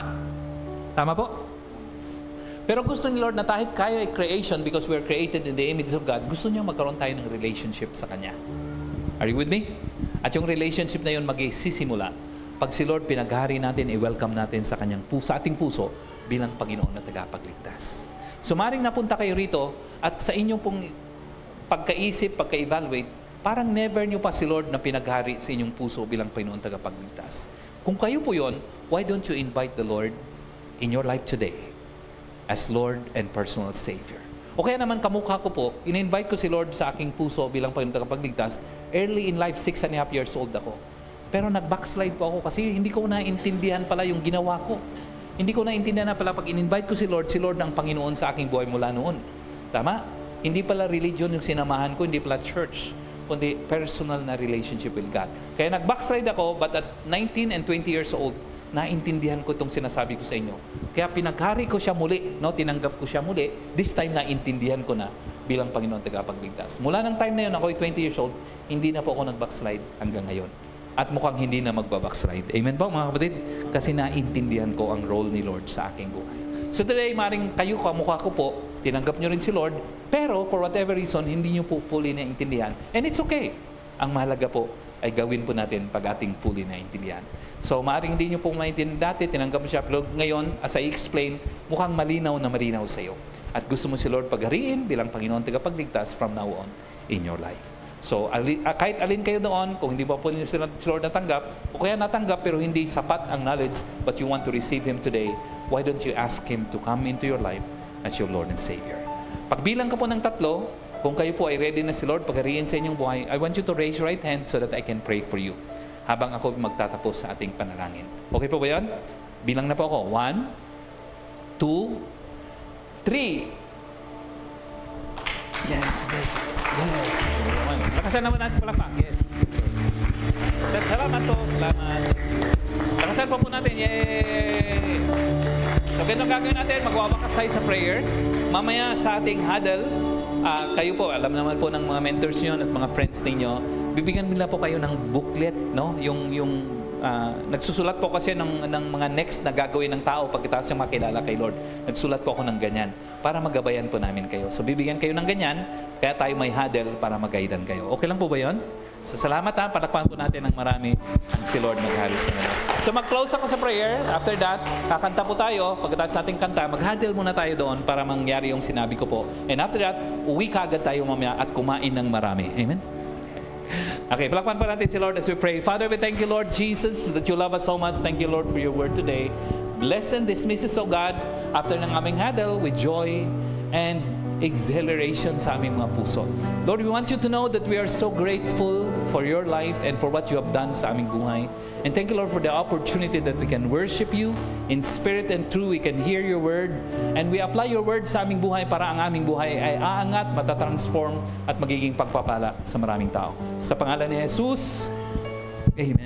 [SPEAKER 1] Tama po? Pero gusto ni Lord na kahit kaya ay creation because we're created in the image of God, gusto niya magkaroon tayo ng relationship sa Kanya. Are you with me? At yung relationship na yun mag-isisimula pag si Lord pinaghari natin, i-welcome natin sa Kanyang puso, sa ating puso bilang Panginoon na tagapagligtas. Sumaring napunta kayo rito at sa inyong pong pagkaisip, pagka-evaluate, parang never nyo pa si Lord na pinaghari sa inyong puso bilang Panginoon tagapagligtas. Kung kayo po yun, why don't you invite the Lord in your life today as Lord and personal Savior? O kaya naman kamukha ko po, in-invite ko si Lord sa aking puso bilang Panginoon tagapagligtas. Early in life, 6.5 years old ako. Pero nag-backslide po ako kasi hindi ko naintindihan pala yung ginawa ko. Hindi ko naintindihan na pala pag in-invite ko si Lord ang Panginoon sa aking buhay mula noon. Tama? Hindi pala religion yung sinamahan ko, hindi pala church, kundi personal na relationship with God. Kaya nag-backslide ako, but at 19 and 20 years old, naintindihan ko itong sinasabi ko sa inyo. Kaya pinaghari ko siya muli, no? Tinanggap ko siya muli. This time, naintindihan ko na bilang Panginoon tagapagligtas. Mula ng time na yun, ako ay 20 years old, hindi na po ako nag-backslide hanggang ngayon. At mukhang hindi na mag-backslide. Amen po mga kapatid? Kasi naintindihan ko ang role ni Lord sa aking buhay. So today, maring kayo kamukha ko po, tinanggap nyo rin si Lord, pero for whatever reason, hindi nyo po fully naintindihan. And it's okay. Ang mahalaga po, ay gawin po natin pag ating fully naintindihan. So, maaaring hindi nyo pong maintindihan dati, tinanggap mo siya, pero ngayon, as I explain, mukhang malinaw na malinaw sa iyo. At gusto mo si Lord paghariin bilang Panginoon tagapagligtas from now on in your life. So, kahit alin kayo doon, kung hindi pa po niyo si Lord natanggap, o kaya natanggap pero hindi sapat ang knowledge, but you want to receive Him today, why don't you ask Him to come into your life as your Lord and Savior? Pagbilang ka po ng 3, kung kayo po ay ready na si Lord paghariin sa inyong buhay, I want you to raise your right hand so that I can pray for you habang ako magtatapos sa ating panalangin. Okay po ba yan? Bilang na po ako. 1, 2, 3. Yes, yes, yes. Lakasan naman natin pala pa. Yes. Salamat po. Salamat. Lakasan po natin. Yay! So, ganito gagawin natin. Magwawakas tayo sa prayer. Mamaya sa ating huddle, kayo po, alam naman po ng mga mentors nyo at mga friends ninyo, bibigyan nila po kayo ng booklet, no? Nagsusulat po kasi ng mga next na gagawin ng tao pagkatapos yung makilala kay Lord. Nagsulat po ako ng ganyan para magabayan po namin kayo. So, bibigyan kayo ng ganyan, kaya tayo may huddle para mag-guidean kayo. Okay lang po ba yun? So, salamat ha. Palakpakan po natin ng marami ang si Lord maghari sa mga. So, mag-close ako sa prayer. After that, kakanta po tayo. Pagkatapos natin kanta, mag-huddle muna tayo doon para mangyari yung sinabi ko po. And after that, uwi kaagad tayo mamaya at kumain ng marami. Amen? Okay, palakpakan po natin si Lord as we pray. Father, we thank you, Lord Jesus, that you love us so much. Thank you, Lord, for your word today. Bless and dismiss us, O God, after ng aming huddle with joy and exhilaration sa aming mga puso. Lord, we want you to know that we are so grateful for your life and for what you have done sa aming buhay. And thank you, Lord, for the opportunity that we can worship you in spirit and truth. We can hear your word and we apply your word sa aming buhay para ang aming buhay ay aangat, matatransform at magiging pagpapala sa maraming tao. Sa pangalan ni Jesus, Amen.